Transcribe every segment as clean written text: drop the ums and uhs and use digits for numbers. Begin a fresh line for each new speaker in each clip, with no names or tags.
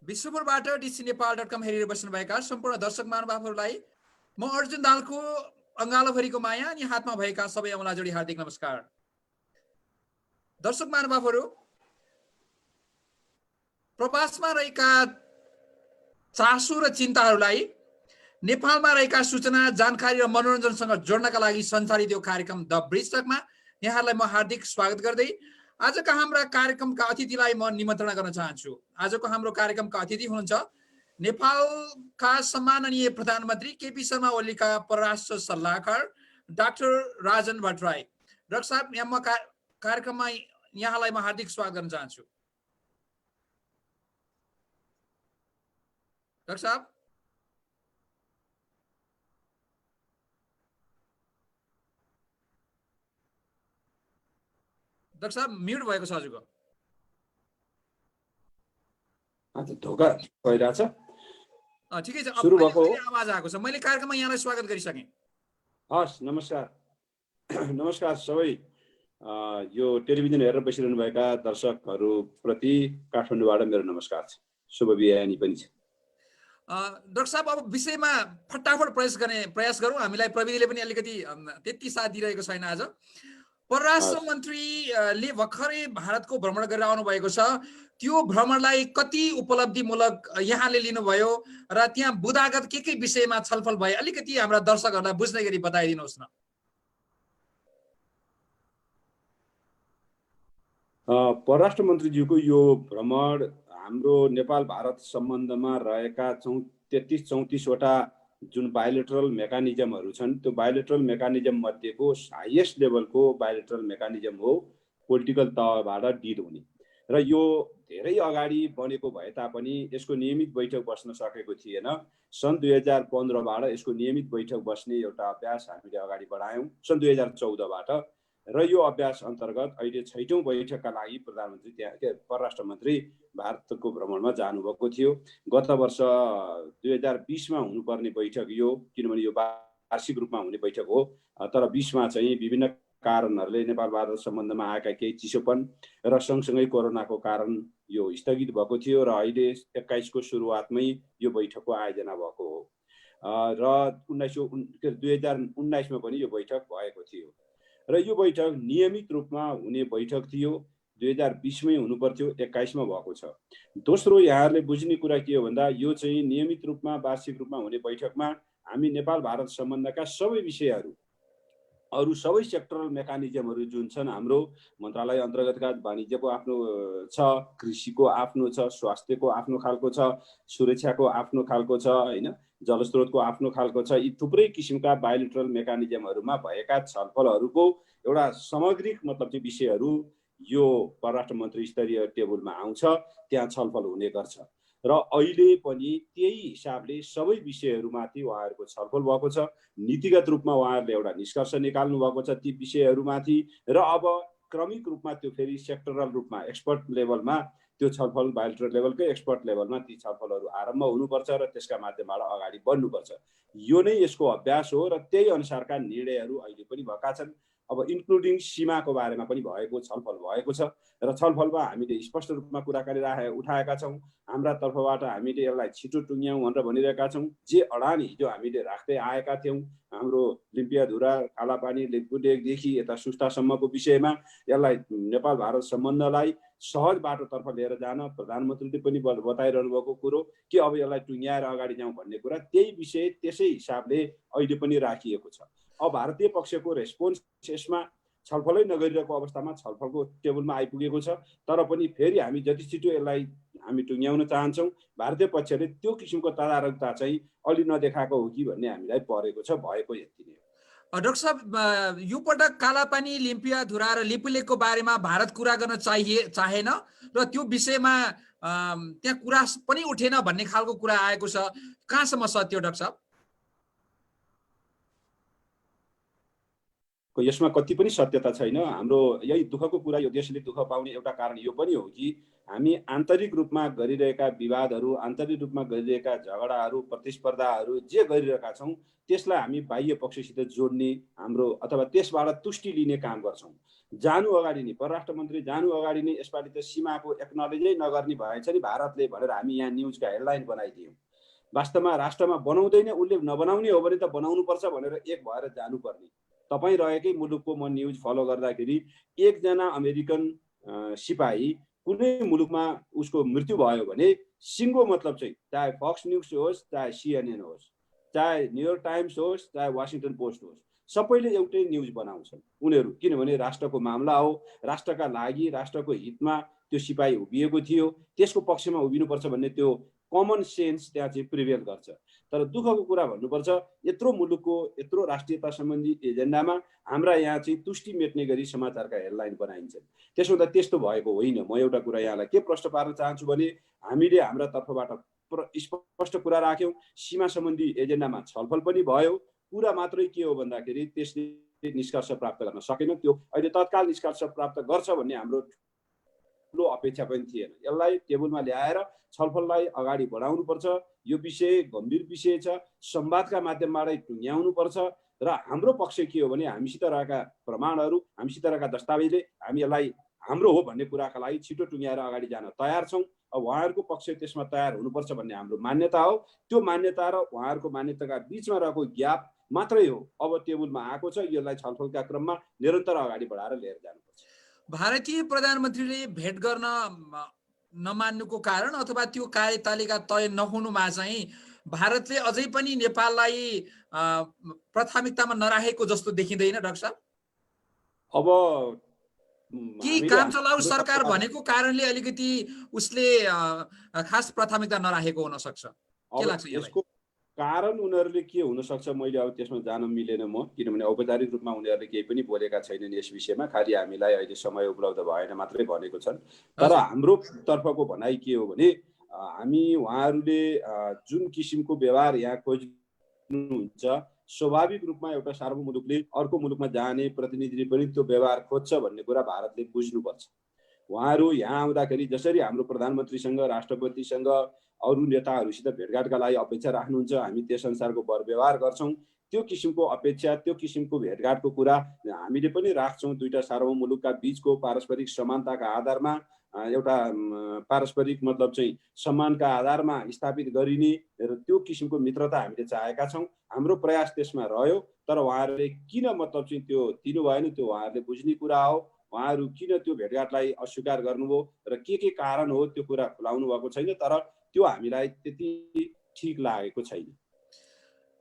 विश्वभरबाट dcnepal.com हेरेर बस्नुभएका सम्पूर्ण दर्शक महानुभावहरूलाई म अर्जुन दालको अंगालोभरिको माया अनि हातमा भएका सबै औँला जोडी हार्दिक नमस्कार। दर्शक महानुभावहरू, प्रवासमा रहेका चासो र चिन्ताहरूलाई नेपालमा रहेका सूचना, जानकारी र मनोरञ्जनसँग जोड्नका लागि सञ्चालित यो कार्यक्रम द ब्रिज टकमा यहाँहरूलाई म हार्दिक स्वागत गर्दै आजका हाम्रा कार्यक्रमका अतिथिलाई म निमन्त्रणा गर्न चाहन्छु। आजको हाम्रो कार्यक्रमका अतिथि हुनुहुन्छ नेपालका सम्माननीय प्रधानमन्त्री केपी शर्मा ओलीका परराष्ट्र सल्लाहकार डाक्टर राजन भट्टराई। डाक्टर साहब, यहाँ म कार्यक्रममा यहाँलाई म हार्दिक स्वागत गर्न चाहन्छु। डाक्टर साहब, डाक्टर साहब म्युट भएको छ हजुरको।
धोका भइरहेछ।
ठिकै छ, अब आवाज आएको छ। मैले कार्यक्रममा यहाँलाई स्वागत गरिसकेँ।
हस्, नमस्कार। नमस्कार सबै यो टेलिभिजन हेरेर बसिरहनु भएका दर्शकहरूप्रति काठमाडौँबाट मेरो नमस्कार छ। शुभ बिहानी पनि छ।
डाक्टर साहब, अब विषयमा फटाफट प्रयास गरौँ। हामीलाई प्रविधिले पनि अलिकति त्यति साथ दिइरहेको छैन। आज परराष्ट्र मन्त्रीले भर्खरै भारतको भ्रमण गरेर आउनु भएको छ। त्यो भ्रमणलाई कति उपलब्धिमूलक यहाँले लिनुभयो र त्यहाँ बुदागत के विषयमा छलफल भए अलिकति हाम्रा दर्शकहरूलाई बुझ्ने गरी बताइदिनुहोस् न।
परराष्ट्र मन्त्रीज्यूको यो भ्रमण हाम्रो नेपाल भारत सम्बन्धमा रहेका 33-34 वटा जुन बायोलेटरल मेकानिजमहरू छन्, त्यो बायोलेटरल मेकानिजम मध्येको हाइएस्ट लेभलको बायोलेटरल मेकानिजम हो पोलिटिकल तहबाट डिल हुने। र यो धेरै अगाडि बनेको भए तापनि यसको नियमित बैठक बस्न सकेको थिएन। सन् 2015बाट यसको नियमित बैठक बस्ने एउटा अभ्यास हामीले अगाडि बढायौँ, सन् 2014बाट। र यो अभ्यास अन्तर्गत अहिले 6औं बैठकका लागि प्रधानमन्त्री परराष्ट्र मन्त्री भारतको भ्रमणमा जानुभएको थियो। गत वर्ष 2020मा हुनुपर्ने बैठक यो, किनभने यो वार्षिक रूपमा हुने बैठक हो। तर 20मा चाहिँ विभिन्न कारणहरूले नेपाल भारत सम्बन्धमा आएका केही चिसोपन र सँगसँगै कोरोनाको कारण यो स्थगित भएको थियो र अहिले 21को सुरुवातमै यो बैठकको आयोजना भएको हो। र 2019मा पनि यो बैठक भएको थियो। र यो बैठक नियमित रूपमा हुने बैठक थियो। 2020मै हुनु पर्थ्यो, 21मा भएको छ। दोस्रो, यहाँहरूले बुझ्ने कुरा के हो भन्दा यो चाहिँ नियमित रूपमा वार्षिक रूपमा हुने बैठकमा हामी नेपाल भारत सम्बन्धका सबै विषयहरू, अरू सबै सेक्टरल मेकानिजमहरू जुन छन्, हाम्रो मन्त्रालय अन्तर्गतका वाणिज्यको आफ्नो छ, कृषिको आफ्नो छ, स्वास्थ्यको आफ्नो खालको छ, सुरक्षाको आफ्नो खालको छ, हैन, जलस्रोतको आफ्नो खालको छ। यी थुप्रै किसिमका बायोलेटरल मेकानिजमहरूमा भएका छलफलहरूको एउटा सामग्रिक मतलब चाहिँ विषयहरू यो परराष्ट्र मन्त्री स्तरीय टेबलमा आउँछ, त्यहाँ छलफल हुने गर्छ। र अहिले पनि त्यही हिसाबले सबै विषयहरूमाथि उहाँहरूको छलफल भएको छ। नीतिगत रूपमा उहाँहरूले एउटा निष्कर्ष निकाल्नु भएको छ ती विषयहरूमाथि। र अब क्रमिक रूपमा त्यो फेरि सेक्टरल रूपमा एक्सपर्ट लेभलमा त्यो छलफल, बायोलेटरल लेभलकै एक्सपर्ट लेभलमा ती छलफलहरू आरम्भ हुनुपर्छ र त्यसका माध्यमबाट अगाडि बढ्नुपर्छ। यो नै यसको अभ्यास हो र त्यही अनुसारका निर्णयहरू अहिले पनि भएका छन्। अब इन्क्लुडिङ सीमाको बारेमा पनि भएको छलफल भएको छ र छलफलमा हामीले स्पष्ट रूपमा कुराकानी उठाएका छौँ। हाम्रा तर्फबाट हामीले यसलाई छिटो टुङ्ग्याउँ भनेर भनिरहेका छौँ। जे अडान हिजो हामीले राख्दै आएका थियौँ, हाम्रो लिम्पियाधुरा, कालापानी, लेकपुटेकदेखि यता सुस्तासम्मको विषयमा यसलाई नेपाल भारत सम्बन्धलाई सहज बाटोतर्फ लिएर जान प्रधानमन्त्रीले पनि बताइरहनु भएको कुरो कि अब यसलाई टुङ्ग्याएर अगाडि जाउँ भन्ने कुरा, त्यही विषय त्यसै हिसाबले अहिले पनि राखिएको छ। अब भारतीय पक्षको रेस्पोन्स यसमा छलफलै नगरिरहेको अवस्थामा छलफलको टेबलमा आइपुगेको छ। तर पनि फेरि हामी जति छिटो यसलाई हामी टुङ्ग्याउन चाहन्छौँ। भारतीय पक्षले त्यो किसिमको तदारकता चाहिँ अलि नदेखाएको हो कि भन्ने हामीलाई परेको छ। भएको यति नै हो।
डाक्टर साहब, यो पटक कालापानी, लिम्पियाधुरा र लिपुलेकको बारेमा भारत कुरा गर्न चाहेन र त्यो विषयमा त्यहाँ कुरा पनि उठेन भन्ने खालको कुरा आएको छ। कहाँसम्म सत्य हो डाक्टर साहब?
यसमा कति पनि सत्यता छैन। हाम्रो यही दुःखको कुरा, यो देशले दुःख पाउने एउटा कारण यो पनि हो कि हामी आन्तरिक रूपमा गरिरहेका विवादहरू, आन्तरिक रूपमा गरिरहेका झगडाहरू, प्रतिस्पर्धाहरू जे गरिरहेका छौँ त्यसलाई हामी बाह्य पक्षसित जोड्ने हाम्रो अथवा त्यसबाट तुष्टि लिने काम गर्छौँ। जानु अगाडि नै परराष्ट्र मन्त्री जानु अगाडि नै यसपालि त सीमाको एक्नोलेजै नगर्ने भएछ नि भारतले भनेर हामी यहाँ न्युजका हेडलाइन बनाइदियौँ। वास्तवमा राष्ट्रमा बनाउँदैन, उसले नबनाउने हो भने त बनाउनुपर्छ भनेर एक भएर जानुपर्ने। तपाईँ रहेकै मुलुकको म न्युज फलो गर्दाखेरि एकजना अमेरिकन सिपाही कुनै मुलुकमा उसको मृत्यु भयो भने सिङ्गो मतलब चाहिँ चाहे फक्स न्युज होस्, चाहे CNN होस्, चाहे न्युयोर्क टाइम्स होस्, चाहे वासिङटन पोस्ट होस्, सबैले एउटै न्युज बनाउँछन् उनीहरू। किनभने राष्ट्रको मामला हो, राष्ट्रका लागि, राष्ट्रको हितमा त्यो सिपाही उभिएको थियो, त्यसको पक्षमा उभिनुपर्छ भन्ने त्यो कमन सेन्स त्यहाँ चाहिँ प्रिभेल गर्छ। तर दुःखको कुरा भन्नुपर्छ, यत्रो मुलुकको यत्रो राष्ट्रियता सम्बन्धी एजेन्डामा हाम्रा यहाँ चाहिँ तुष्टि मेट्ने गरी समाचारका हेडलाइन बनाइन्छन्। त्यसो हुँदा त्यस्तो भएको होइन। म एउटा कुरा यहाँलाई के प्रश्न पार्न चाहन्छु भने हामीले हाम्रा तर्फबाट स्पष्ट कुरा राख्यौँ, सीमा सम्बन्धी एजेन्डामा छलफल पनि भयो। कुरा मात्रै के हो भन्दाखेरि त्यसले निष्कर्ष प्राप्त गर्न सकेन। त्यो अहिले तत्काल निष्कर्ष प्राप्त गर्छ भन्ने हाम्रो ठुलो अपेक्षा पनि थिएन। यसलाई टेबलमा ल्याएर छलफललाई अगाडि बढाउनुपर्छ। यो विषय गम्भीर विषय छ, संवादका माध्यमबाटै टुङ्ग्याउनुपर्छ। र हाम्रो पक्ष के हो भने हामीसित रहेका प्रमाणहरू, हामीसित रहेका दस्तावेजले हामी यसलाई हाम्रो हो भन्ने कुराका लागि छिटो टुङ्ग्याएर अगाडि जान तयार छौँ। अब उहाँहरूको पक्ष त्यसमा तयार हुनुपर्छ भन्ने हाम्रो मान्यता हो। त्यो मान्यता र उहाँहरूको मान्यताका बिचमा रहेको ग्याप मात्रै हो अब टेबलमा आएको छ। यसलाई छलफलका क्रममा निरन्तर अगाडि बढाएर लिएर जानुपर्छ।
भारतीय प्रधानमन्त्रीले भेट गर्न नमान्नुको कारण अथवा त्यो कार्यतालिका तय नहुनुमा चाहिँ भारतले अझै पनि नेपाललाई प्राथमिकतामा नराखेको जस्तो देखिँदैन डाक्टर साहब?
अब
कि काम चलाउ सरकार भनेको कारणले अलिकति उसले खास प्राथमिकता नराखेको हुन सक्छ? के लाग्छ यहाँलाई?
यसको कारण उनीहरूले के हुन सक्छ मैले अब त्यसमा जान मिलेन म, किनभने औपचारिक रूपमा उनीहरूले केही पनि बोलेका छैनन् यस विषयमा। खालि हामीलाई अहिले समय उपलब्ध भएन मात्रै भनेको छन्। तर हाम्रो तर्फको भनाइ के हो भने हामी उहाँहरूले जुन किसिमको व्यवहार यहाँ खोज्नुहुन्छ, स्वाभाविक रूपमा एउटा सार्वभौम मुलुकले अर्को मुलुकमा जाने प्रतिनिधिले पनि त्यो व्यवहार खोज्छ भन्ने कुरा भारतले बुझ्नुपर्छ। उहाँहरू यहाँ आउँदाखेरि जसरी हाम्रो प्रधानमन्त्रीसँग, राष्ट्रपतिसँग, अरू नेताहरूसित भेटघाटका लागि अपेक्षा राख्नुहुन्छ, हामी त्यस अनुसारको व्यवहार गर्छौँ। त्यो किसिमको अपेक्षा, त्यो किसिमको भेटघाटको कुरा हामीले पनि राख्छौँ। दुईटा सार्वभौम मुलुकका बिचको पारस्परिक समानताका आधारमा, एउटा पारस्परिक मतलब चाहिँ सम्मानका आधारमा स्थापित गरिने र त्यो किसिमको मित्रता हामीले चाहेका छौँ। हाम्रो प्रयास त्यसमा रह्यो। तर उहाँहरूले किन मतलब चाहिँ त्यो दिनु भएन, त्यो उहाँहरूले बुझ्ने कुरा हो। उहाँहरू किन त्यो भेटघाटलाई अस्वीकार गर्नुभयो र के कारण हो त्यो कुरा खुलाउनु भएको छैन। तर त्यो हामीलाई त्यति ठिक लागेको छैन।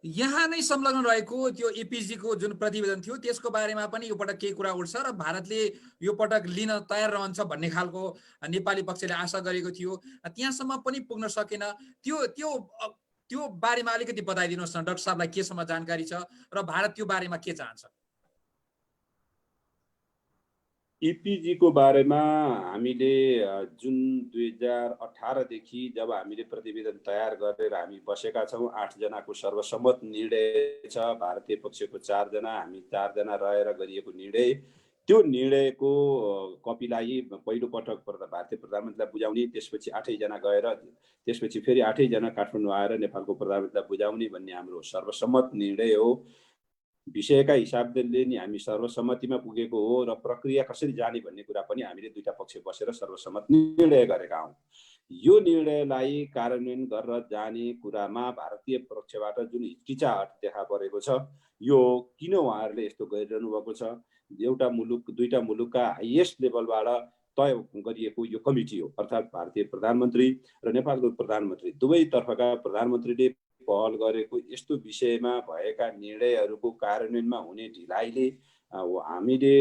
यहाँ नै संलग्न रहेको त्यो एपीजीको जुन प्रतिवेदन थियो त्यसको बारेमा पनि यो पटक केही कुरा उठ्छ र भारतले यो पटक लिन तयार रहन्छ भन्ने खालको नेपाली पक्षले आशा गरेको थियो। त्यहाँसम्म पनि पुग्न सकेन। त्यो बारेमा अलिकति बताइदिनुहोस् न डाक्टर साहबलाई केसम्म जानकारी छ र भारत त्यो बारेमा के चाहन्छ?
इपीजीको बारेमा हामीले जुन 2018 देखि जब हामीले प्रतिवेदन तयार गरेर हामी बसेका छौँ, 8 जनाको सर्वसम्मत निर्णय छ। भारतीय पक्षको 4 जना, हामी 4 जना रहेर गरिएको निर्णय। त्यो निर्णयको कपीलाई पहिलो पटक भारतीय प्रधानमन्त्रीलाई बुझाउने, त्यसपछि 8 जना गएर त्यसपछि फेरि 8 जना काठमाडौँ आएर नेपालको प्रधानमन्त्रीलाई बुझाउने भन्ने हाम्रो सर्वसम्मत निर्णय हो। विषयका हिसाबले नि हामी सर्वसम्मतिमा पुगेको हो र प्रक्रिया कसरी जाने भन्ने कुरा पनि हामीले दुईटा पक्ष बसेर सर्वसम्मत निर्णय गरेका हौँ। यो निर्णयलाई कार्यान्वयन गरेर जाने कुरामा भारतीय पक्षबाट जुन हिचकिचाहट देखा परेको छ, यो किन उहाँहरूले यस्तो गरिरहनु भएको छ? एउटा मुलुक, दुईटा मुलुकका हाइएस्ट लेभलबाट तय गरिएको यो कमिटी हो, अर्थात् भारतीय प्रधानमन्त्री र नेपालको प्रधानमन्त्री, दुवैतर्फका प्रधानमन्त्रीले पहल गरेको यस्तो विषयमा भएका निर्णयहरूको कार्यान्वयनमा हुने ढिलाइले हामीले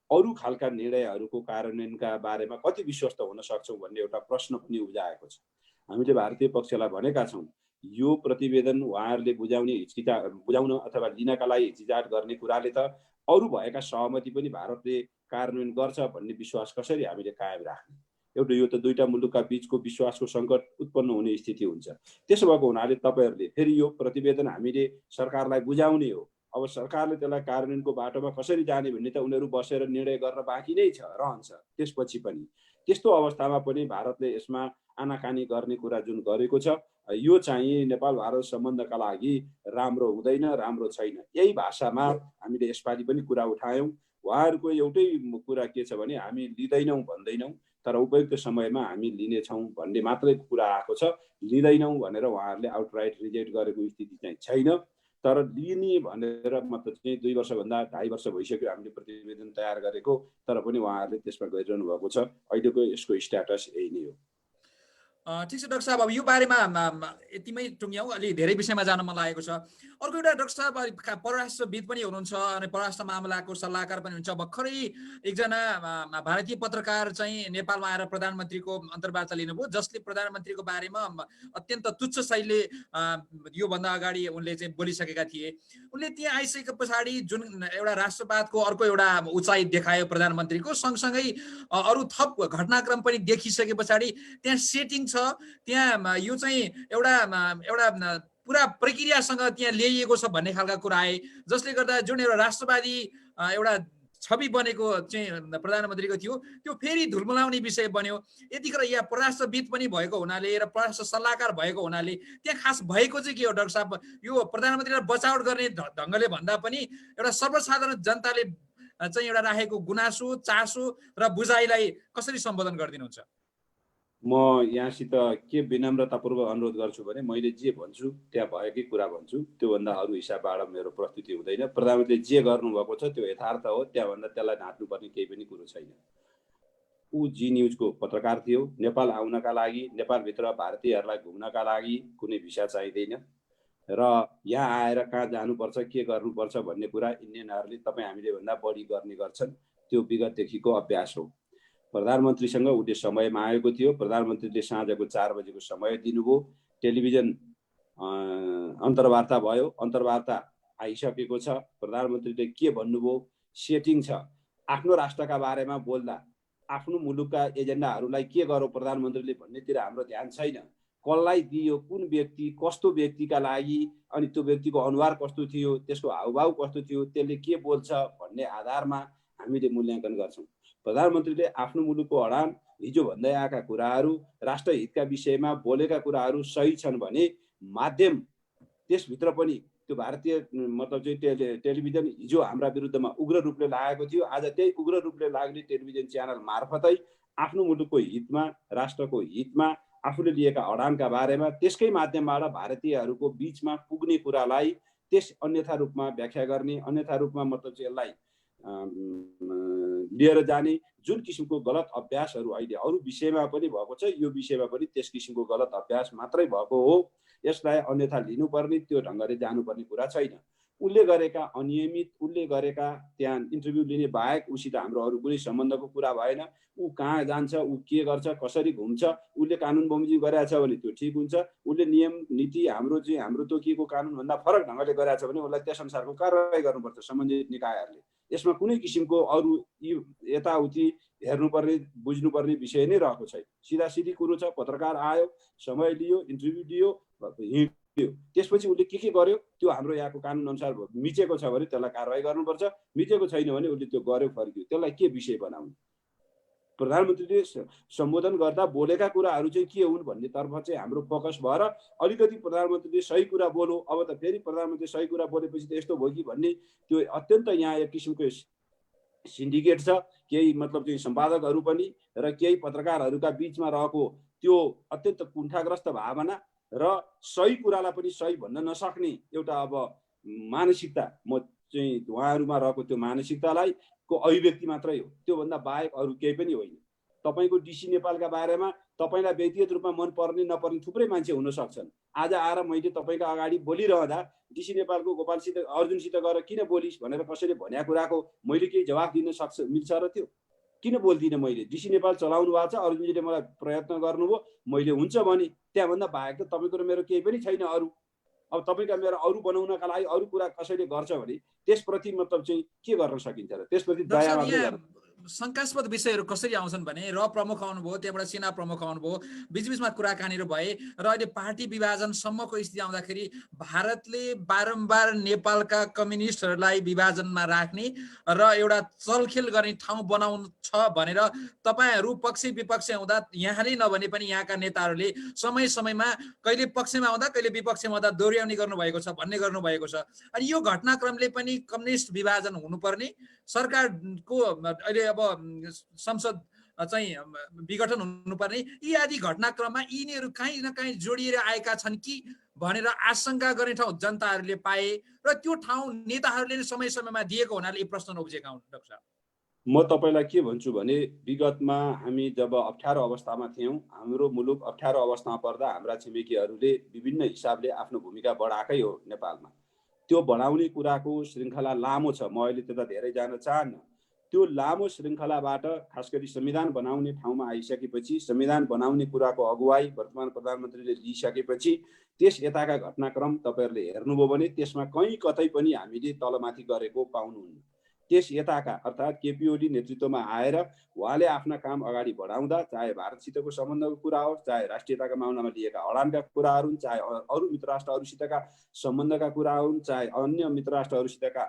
अरू खालका निर्णयहरूको कार्यान्वयनका बारेमा कति विश्वस्त हुन सक्छौँ भन्ने एउटा प्रश्न पनि उब्जाएको छ। हामीले भारतीय पक्षलाई भनेका छौँ, यो प्रतिवेदन उहाँहरूले बुझाउन अथवा लिनका लागि हिचकिचाहट गर्ने कुराले त अरू भएका सहमति पनि भारतले कार्यान्वयन गर्छ भन्ने विश्वास कसरी हामीले कायम राख्ने? एउटा यो त दुईटा मुलुकका बीचको विश्वासको सङ्कट उत्पन्न हुने स्थिति हुन्छ। त्यसो भएको हुनाले तपाईँहरूले फेरि यो प्रतिवेदन हामीले सरकारलाई बुझाउने हो, अब सरकारले त्यसलाई कार्यान्वयनको बाटोमा कसरी जाने भन्ने त उनीहरू बसेर निर्णय गर्न बाँकी नै रहन्छ त्यसपछि पनि। त्यस्तो अवस्थामा पनि भारतले यसमा आनाकानी गर्ने कुरा जुन गरेको छ यो चाहिँ नेपाल भारत सम्बन्धका लागि राम्रो हुँदैन, राम्रो छैन। यही भाषामा हामीले यसपालि पनि कुरा उठायौँ। उहाँहरूको एउटै कुरा के छ भने हामी लिँदैनौँ भन्दैनौँ, तर उपयुक्त समयमा हामी लिनेछौँ भन्ने मात्रै कुरा आएको छ। लिँदैनौँ भनेर उहाँहरूले आउटराइट रिजेक्ट गरेको स्थिति चाहिँ छैन। तर लिने भनेर मतलब चाहिँ 2 वर्षभन्दा 2.5 वर्ष भइसक्यो हामीले प्रतिवेदन तयार गरेको, तर पनि उहाँहरूले त्यसमा गरिरहनु भएको छ। अहिलेको यसको स्ट्याटस यही नै हो।
ठिक छ डाक्टर साहब, अब यो बारेमा यतिमै टुङ्ग्यौँ, अलि धेरै विषयमा जान मन लागेको छ। अर्को एउटा डाक्टर साहब परराष्ट्रविद पनि हुनुहुन्छ अनि परराष्ट्र मामलाको सल्लाहकार पनि हुन्छ। भर्खरै एकजना भारतीय पत्रकार चाहिँ नेपालमा आएर प्रधानमन्त्रीको अन्तर्वार्ता लिनुभयो, जसले प्रधानमन्त्रीको बारेमा अत्यन्त तुच्छ शैलीले योभन्दा अगाडि उनले चाहिँ बोलिसकेका थिए। उनले त्यहाँ आइसके पछाडि जुन एउटा राष्ट्रवादको अर्को एउटा उचाइ देखायो प्रधानमन्त्रीको, सँगसँगै अरू थप घटनाक्रम पनि देखिसके पछाडि त्यहाँ सेटिङ छ, त्यहाँ यो चाहिँ एउटा पुरा प्रक्रियासँग त्यहाँ ल्याइएको छ भन्ने खालका कुरा आए, जसले गर्दा जुन एउटा राष्ट्रवादी एउटा छवि बनेको चाहिँ प्रधानमन्त्रीको थियो त्यो फेरि धुलमुलाउने विषय बन्यो। यतिखेर यहाँ परराष्ट्रविद पनि भएको हुनाले र परराष्ट्र सल्लाहकार भएको हुनाले त्यहाँ खास भएको चाहिँ के हो डाक्टर साहब? यो प्रधानमन्त्रीलाई बचाउट गर्ने ढङ्गले भन्दा पनि एउटा सर्वसाधारण जनताले चाहिँ एउटा राखेको गुनासो, चासो र बुझाइलाई कसरी सम्बोधन गरिदिनुहुन्छ?
म यहाँसित के विनम्रतापूर्वक अनुरोध गर्छु भने मैले जे भन्छु त्यहाँ भएकै कुरा भन्छु, त्योभन्दा अरू हिसाबबाट मेरो प्रस्तुति हुँदैन। प्रधानमन्त्रीले जे गर्नुभएको छ त्यो यथार्थ हो, त्यहाँभन्दा त्यसलाई ढाँट्नुपर्ने केही पनि कुरो छैन। ऊ जी न्युजको पत्रकार थियो। नेपाल आउनका लागि, नेपालभित्र भारतीयहरूलाई घुम्नका लागि कुनै भिसा चाहिँदैन र यहाँ आएर कहाँ जानुपर्छ, के गर्नुपर्छ भन्ने कुरा इन्डियनहरूले तपाईँ हामीले भन्दा बढी गर्ने गर्छन्। त्यो विगतदेखिको अभ्यास हो। प्रधानमन्त्रीसँग उसले समय मागेको थियो। प्रधानमन्त्रीले साँझको 4 बजेको समय दिनुभयो। टेलिभिजन अन्तर्वार्ता भयो, अन्तर्वार्ता आइसकेको छ। प्रधानमन्त्रीले के भन्नुभयो, सेटिङ छ। आफ्नो राष्ट्रका बारेमा बोल्दा आफ्नो मुलुकका एजेन्डाहरूलाई के गरौँ प्रधानमन्त्रीले भन्नेतिर हाम्रो ध्यान छैन। कसलाई दियो, कुन व्यक्ति, कस्तो व्यक्तिका लागि, अनि त्यो व्यक्तिको अनुहार कस्तो थियो, त्यसको हावभाव कस्तो थियो, त्यसले के बोल्छ भन्ने आधारमा हामीले मूल्याङ्कन गर्छौँ। प्रधानमन्त्रीले आफ्नो मुलुकको अडान, हिजो भन्दै आएका कुराहरू, राष्ट्रहितका विषयमा बोलेका कुराहरू सही छन् भने माध्यम त्यसभित्र पनि त्यो भारतीय मतलब चाहिँ टेलिभिजन हिजो हाम्रा विरुद्धमा उग्र रूपले लागेको थियो। आज त्यही उग्र रूपले लाग्ने टेलिभिजन च्यानल मार्फतै आफ्नो मुलुकको हितमा, राष्ट्रको हितमा आफूले लिएका अडानका बारेमा त्यसकै माध्यमबाट भारतीयहरूको बिचमा पुग्ने कुरालाई त्यस अन्यथा रूपमा व्याख्या गर्ने, अन्यथा रूपमा मतलब चाहिँ यसलाई लिएर जाने जुन किसिमको गलत अभ्यासहरू अहिले अरू विषयमा पनि भएको छ, यो विषयमा पनि त्यस किसिमको गलत अभ्यास मात्रै भएको हो। यसलाई अन्यथा लिनुपर्ने, त्यो ढङ्गले जानुपर्ने कुरा छैन। उसले गरेका अनियमित, उसले गरेका त्यहाँ इन्टरभ्यू लिने बाहेक उसित हाम्रो अरू कुनै सम्बन्धको कुरा भएन। ऊ कहाँ जान्छ, ऊ के गर्छ, कसरी घुम्छ, उसले कानुन बमोजिम गरेछ भने त्यो ठिक हुन्छ। उसले नियम नीति हाम्रो तोकिएको कानुनभन्दा फरक ढङ्गले गरेछ भने उसलाई त्यस अनुसारको कारवाही गर्नुपर्छ सम्बन्धित निकायहरूले। यसमा कुनै किसिमको अरू यताउति हेर्नुपर्ने, बुझ्नुपर्ने विषय नै रहेको छैन। सिधा सिधी कुरो छ। पत्रकार आयो, समय लियो, इन्टरभ्यू दियो, हिँड्यो। त्यसपछि उसले के गर्यो त्यो हाम्रो यहाँको कानुन अनुसार मिचेको छ भने त्यसलाई कारवाही गर्नुपर्छ। मिचेको छैन भने उसले त्यो गर्यो, फर्क्यो, त्यसलाई के विषय बनाउने? प्रधानमन्त्रीले सम्बोधन गर्दा बोलेका कुराहरू चाहिँ के हुन् भन्ने तर्फ चाहिँ हाम्रो फोकस भएर अलिकति प्रधानमन्त्रीले सही कुरा बोलो, अब त फेरि प्रधानमन्त्री सही कुरा बोलेपछि त यस्तो भयो कि भन्ने त्यो अत्यन्त यहाँ एक किसिमको सिन्डिकेट छ। केही मतलब चाहिँ सम्पादकहरू पनि र केही पत्रकारहरूका बिचमा रहेको त्यो अत्यन्त कुण्ठाग्रस्त भावना र सही कुरालाई पनि सही भन्न नसक्ने एउटा अब मानसिकता, म चाहिँ उहाँहरूमा रहेको त्यो मानसिकतालाई को अभिव्यक्ति मात्रै हो। त्योभन्दा बाहेक अरू केही पनि होइन। तपाईँको डिसी नेपालका बारेमा तपाईँलाई व्यक्तिगत रूपमा मन पर्ने नपर्ने थुप्रै मान्छे हुन सक्छन्। आज आएर मैले तपाईँको अगाडि बोलिरहँदा डिसी नेपालको गोपालसित, अर्जुनसित गएर किन बोलिस् भनेर कसैले भनेको कुराको मैले केही जवाफ दिन मिल्छ र त्यो किन बोल्दिनँ? मैले डिसी नेपाल चलाउनु भएको छ, अर्जुनजीले मलाई प्रयत्न गर्नुभयो, मैले हुन्छ भने त्यहाँभन्दा बाहेक त तपाईँको र मेरो केही पनि छैन अरू। अब तपाईँका मेरो अरू बनाउनका लागि अरू कुरा कसैले गर्छ भने त्यसप्रति मतलब चाहिँ के गर्न सकिन्छ र? त्यसप्रति दया मात्रै गर्नु।
शङ्कास्पद विषयहरू कसरी आउँछन् भने र प्रमुख आउनुभयो, त्यहाँबाट सेना प्रमुख आउनुभयो, बिचबिचमा कुराकानीहरू भए र अहिले पार्टी विभाजनसम्मको स्थिति आउँदाखेरि भारतले बारम्बार नेपालका कम्युनिस्टहरूलाई विभाजनमा राख्ने र एउटा चलखेल गर्ने ठाउँ बनाउनु छ भनेर तपाईँहरू पक्ष विपक्ष आउँदा यहाँले नभने पनि यहाँका नेताहरूले समय समयमा कहिले पक्षमा आउँदा कहिले विपक्षमा आउँदा दोहोऱ्याउने गर्नुभएको छ, भन्ने गर्नुभएको छ। अनि यो घटनाक्रमले पनि कम्युनिस्ट विभाजन हुनुपर्ने, सरकारको अहिले अब संसद चाहिँ विघटन हुनुपर्ने, यी आदि घटनाक्रममा यिनीहरू कहीँ न कहीँ जोडिएर आएका छन् कि भनेर आशंका गर्ने ठाउँ जनताहरूले पाए र त्यो ठाउँ नेताहरूले समय समयमा दिएको हुनाले यी प्रश्न उब्जेका हुन्। डाक्टर साहब,
म तपाईँलाई के भन्छु भने विगतमा हामी जब अप्ठ्यारो अवस्थामा थियौँ, हाम्रो मुलुक अप्ठ्यारो अवस्थामा पर्दा हाम्रा छिमेकीहरूले विभिन्न हिसाबले आफ्नो भूमिका बढाएकै हो नेपालमा। त्यो बढाउने कुराको श्रृङ्खला लामो छ, म अहिले त्यता धेरै जान चाहन्न। त्यो लामो श्रृङ्खलाबाट खास गरी संविधान बनाउने ठाउँमा आइसकेपछि, संविधान बनाउने कुराको अगुवाई वर्तमान प्रधानमन्त्रीले लिइसकेपछि त्यस यताका घटनाक्रम तपाईँहरूले हेर्नुभयो भने त्यसमा कहीँ कतै पनि हामीले तलमाथि गरेको पाउनुहुन्न। त्यस यताका अर्थात् केपी ओली नेतृत्वमा आएर उहाँले आफ्ना काम अगाडि बढाउँदा, चाहे भारतसितको सम्बन्धको कुरा होस्, चाहे राष्ट्रियताका मामलामा लिएका अडानका कुराहरू हुन्, चाहे अरू मित्र राष्ट्रहरूसितका सम्बन्धका कुरा हुन्, चाहे अन्य मित्र राष्ट्रहरूसितका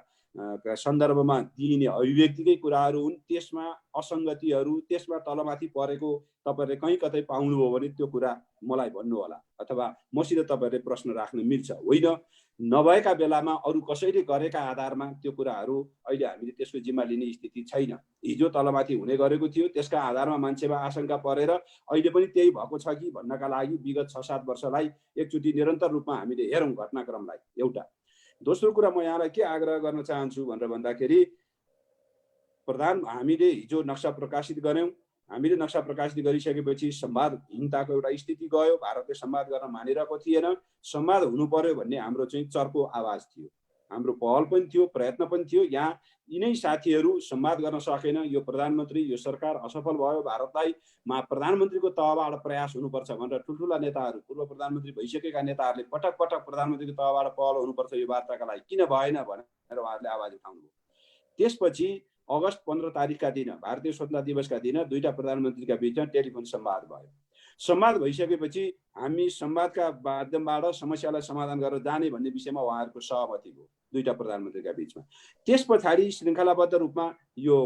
सन्दर्भमा दिइने अभिव्यक्तिकै कुराहरू हुन्, त्यसमा असङ्गतिहरू, त्यसमा तलमाथि परेको तपाईँहरूले कहीँ कतै पाउनुभयो भने त्यो कुरा मलाई भन्नुहोला, अथवा मसित तपाईँहरूले प्रश्न राख्न मिल्छ। होइन, नभएका बेलामा अरू कसैले गरेका आधारमा त्यो कुराहरू अहिले हामीले त्यसको जिम्मा लिने स्थिति छैन। हिजो तलमाथि हुने गरेको थियो, त्यसका आधारमा मान्छेमा आशंका परेर अहिले पनि त्यही भएको छ कि भन्नका लागि विगत 6-7 वर्षलाई एकचोटि निरन्तर रूपमा हामीले हेरौँ घटनाक्रमलाई। एउटा दोस्रो कुरा म यहाँलाई के आग्रह गर्न चाहन्छु भनेर भन्दाखेरि, हामीले हिजो नक्सा प्रकाशित गऱ्यौँ। हामीले नक्सा प्रकाशित गरिसकेपछि संवादहीनताको एउटा स्थिति गयो, भारतले संवाद गर्न मानिरहेको थिएन। संवाद हुनु पर्यो भन्ने हाम्रो चाहिँ चर्को आवाज थियो, हाम्रो पहल पनि थियो, प्रयत्न पनि थियो। यहाँ यिनै साथीहरू संवाद गर्न सकेन, यो प्रधानमन्त्री, यो सरकार असफल भयो, भारतलाई प्रधानमन्त्रीको तहबाट प्रयास हुनुपर्छ भनेर ठुल्ठुला नेताहरू, पूर्व प्रधानमन्त्री भइसकेका नेताहरूले पटक पटक प्रधानमन्त्रीको तहबाट पहल हुनुपर्छ यो वार्ताका लागि, किन भएन भनेर उहाँहरूले आवाज उठाउनुभयो। त्यसपछि अगस्त 15 तारिकका दिन, भारतीय स्वतन्त्रता दिवसका दिन, दुईटा प्रधानमन्त्रीका बीचमा टेलिफोन संवाद भयो। संवाद भइसकेपछि हामी संवादका माध्यमबाट समस्यालाई समाधान गरेर जाने भन्ने विषयमा उहाँहरूको सहमति भयो दुईटा प्रधानमन्त्रीका बीचमा। त्यस पछाडि श्रृङ्खलाबद्ध रूपमा यो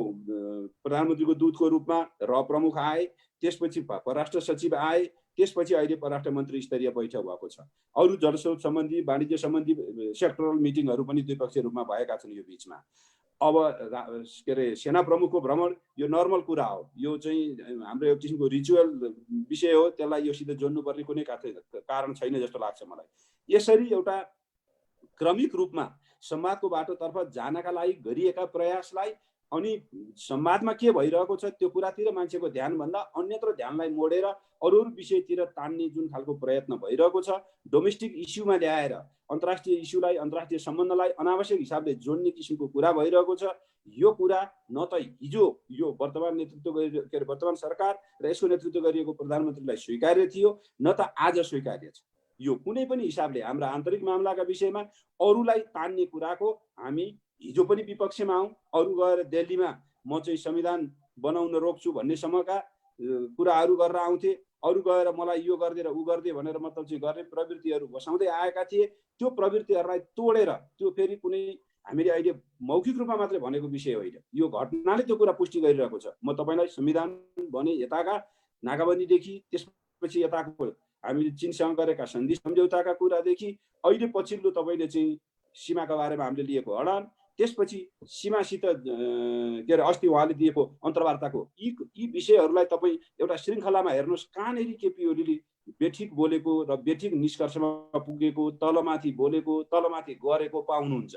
प्रधानमन्त्रीको दूतको रूपमा र प्रमुख आए, त्यसपछि परराष्ट्र सचिव आए, त्यसपछि अहिले परराष्ट्र मन्त्री स्तरीय बैठक भएको छ। अरू जलस्रोत सम्बन्धी, वाणिज्य सम्बन्धी सेक्टरल मिटिङहरू पनि द्विपक्षीय रूपमा भएका छन् यो बीचमा। अब के अरे सेना प्रमुखको भ्रमण यो नर्मल कुरा हो, यो चाहिँ हाम्रो एक किसिमको रिचुअल विषय हो, त्यसलाई योसित जोड्नुपर्ने कुनै कारण छैन जस्तो लाग्छ मलाई। यसरी एउटा क्रमिक रूपमा संवादको बाटोतर्फ जानका लागि गरिएका प्रयासलाई अनि संवादमा के भइरहेको छ त्यो कुरातिर मान्छेको ध्यानभन्दा अन्यत्र ध्यानलाई मोडेर अरू विषयतिर तान्ने जुन खालको प्रयत्न भइरहेको छ, डोमेस्टिक इस्युमा ल्याएर अन्तर्राष्ट्रिय इस्युलाई, अन्तर्राष्ट्रिय सम्बन्धलाई अनावश्यक हिसाबले जोड्ने किसिमको कुरा भइरहेको छ। यो कुरा न त हिजो यो वर्तमान सरकार र यसको नेतृत्व गरिएको प्रधानमन्त्रीलाई स्वीकार्य थियो, न त आज स्वीकार्य छ। यो कुनै पनि हिसाबले हाम्रा आन्तरिक मामलाका विषयमा अरूलाई तान्ने कुराको हामी हिजो पनि विपक्षमा आउँ, अरू गएर दिल्लीमा म चाहिँ संविधान बनाउन रोक्छु भन्नेसम्मका कुराहरू गरेर आउँथे, अरू गएर मलाई यो गरिदिएर ऊ गरिदिए भनेर मतलब चाहिँ गर्ने प्रवृत्तिहरू बसाउँदै आएका थिए। त्यो प्रवृत्तिहरूलाई तोडेर त्यो फेरि कुनै हामीले अहिले मौखिक रूपमा मात्रै भनेको विषय होइन, यो घटनाले त्यो कुरा पुष्टि गरिरहेको छ। म तपाईँलाई संविधान भने यताका नाकाबन्दीदेखि, त्यसपछि यताको हामीले चीनसँग गरेका सन्धि सम्झौताका कुरादेखि अहिले पछिल्लो तपाईँले चाहिँ सीमाका बारेमा हामीले लिएको अडान, त्यसपछि सीमासित के अरे अस्ति उहाँले दिएको अन्तर्वार्ताको यी विषयहरूलाई तपाईँ एउटा श्रृङ्खलामा हेर्नुहोस्। कहाँनिर केपी ओलीले बेठिक बोलेको र बेठिक निष्कर्षमा पुगेको, तलमाथि बोलेको, तलमाथि गरेको पाउनुहुन्छ।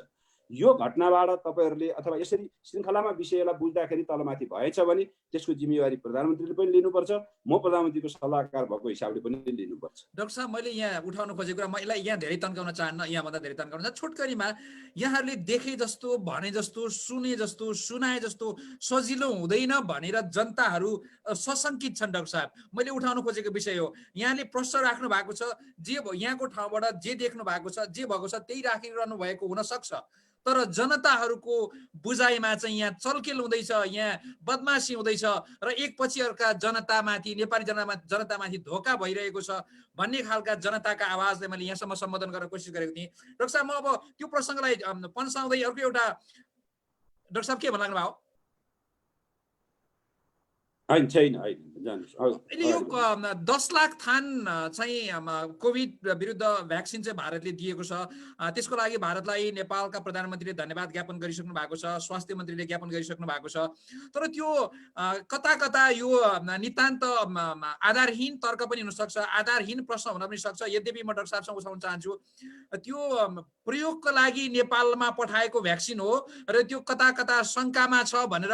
यो घटनाबाट तपाईँहरूले अथवा यसरी श्रृङ्खलामा विषयलाई बुझ्दाखेरि तलमाथि भएछ भने त्यसको जिम्मेवारी प्रधानमन्त्रीले पनि लिनुपर्छ, म प्रधानमन्त्रीको सल्लाहकार भएको हिसाबले पनि लिनुपर्छ।
डाक्टर साहब, मैले यहाँ उठाउन खोजेको कुरा, म यसलाई यहाँ धेरै तन्काउन चाहन्न, यहाँभन्दा धेरै तन्काउन चाहन्न। छोटकरीमा यहाँहरूले देखे जस्तो, भने जस्तो, सुने जस्तो, सुनाए जस्तो सजिलो हुँदैन भनेर जनताहरू सशङ्कित छन्। डाक्टर साहब, मैले उठाउन खोजेको विषय हो, यहाँले प्रश्न राख्नु भएको छ, जे यहाँको ठाउँबाट जे देख्नु भएको छ, जे भएको छ त्यही राखिरहनु भएको हुनसक्छ। तर जनताहरूको बुझाइमा चाहिँ यहाँ चल्केल हुँदैछ, यहाँ बदमासी हुँदैछ र एकपछि अर्का जनतामाथि, नेपाली जनतामाथि धोका भइरहेको छ भन्ने खालका जनताका आवाजलाई मैले यहाँसम्म सम्बोधन गर्न कोसिस गरेको थिएँ। डाक्टर साहब, म अब त्यो प्रसङ्गलाई पन्साउँदै अर्को एउटा, डाक्टर साहब के भन्नु लाग्नुभयो?
छैन जानुहोस्
अहिले यो 10 लाख थान चाहिँ कोभिड विरुद्ध भ्याक्सिन चाहिँ भारतले दिएको छ। त्यसको लागि भारतलाई नेपालका प्रधानमन्त्रीले धन्यवाद ज्ञापन गरिसक्नु भएको छ, स्वास्थ्य मन्त्रीले ज्ञापन गरिसक्नु भएको छ। तर त्यो कता कता यो नितान्त आधारहीन तर्क पनि हुनसक्छ, आधारहीन प्रश्न हुन पनि सक्छ। यद्यपि म डाक्टर साहबसँग उठाउन चाहन्छु, त्यो प्रयोगको लागि नेपालमा पठाएको भ्याक्सिन हो र त्यो कता कता शङ्कामा छ भनेर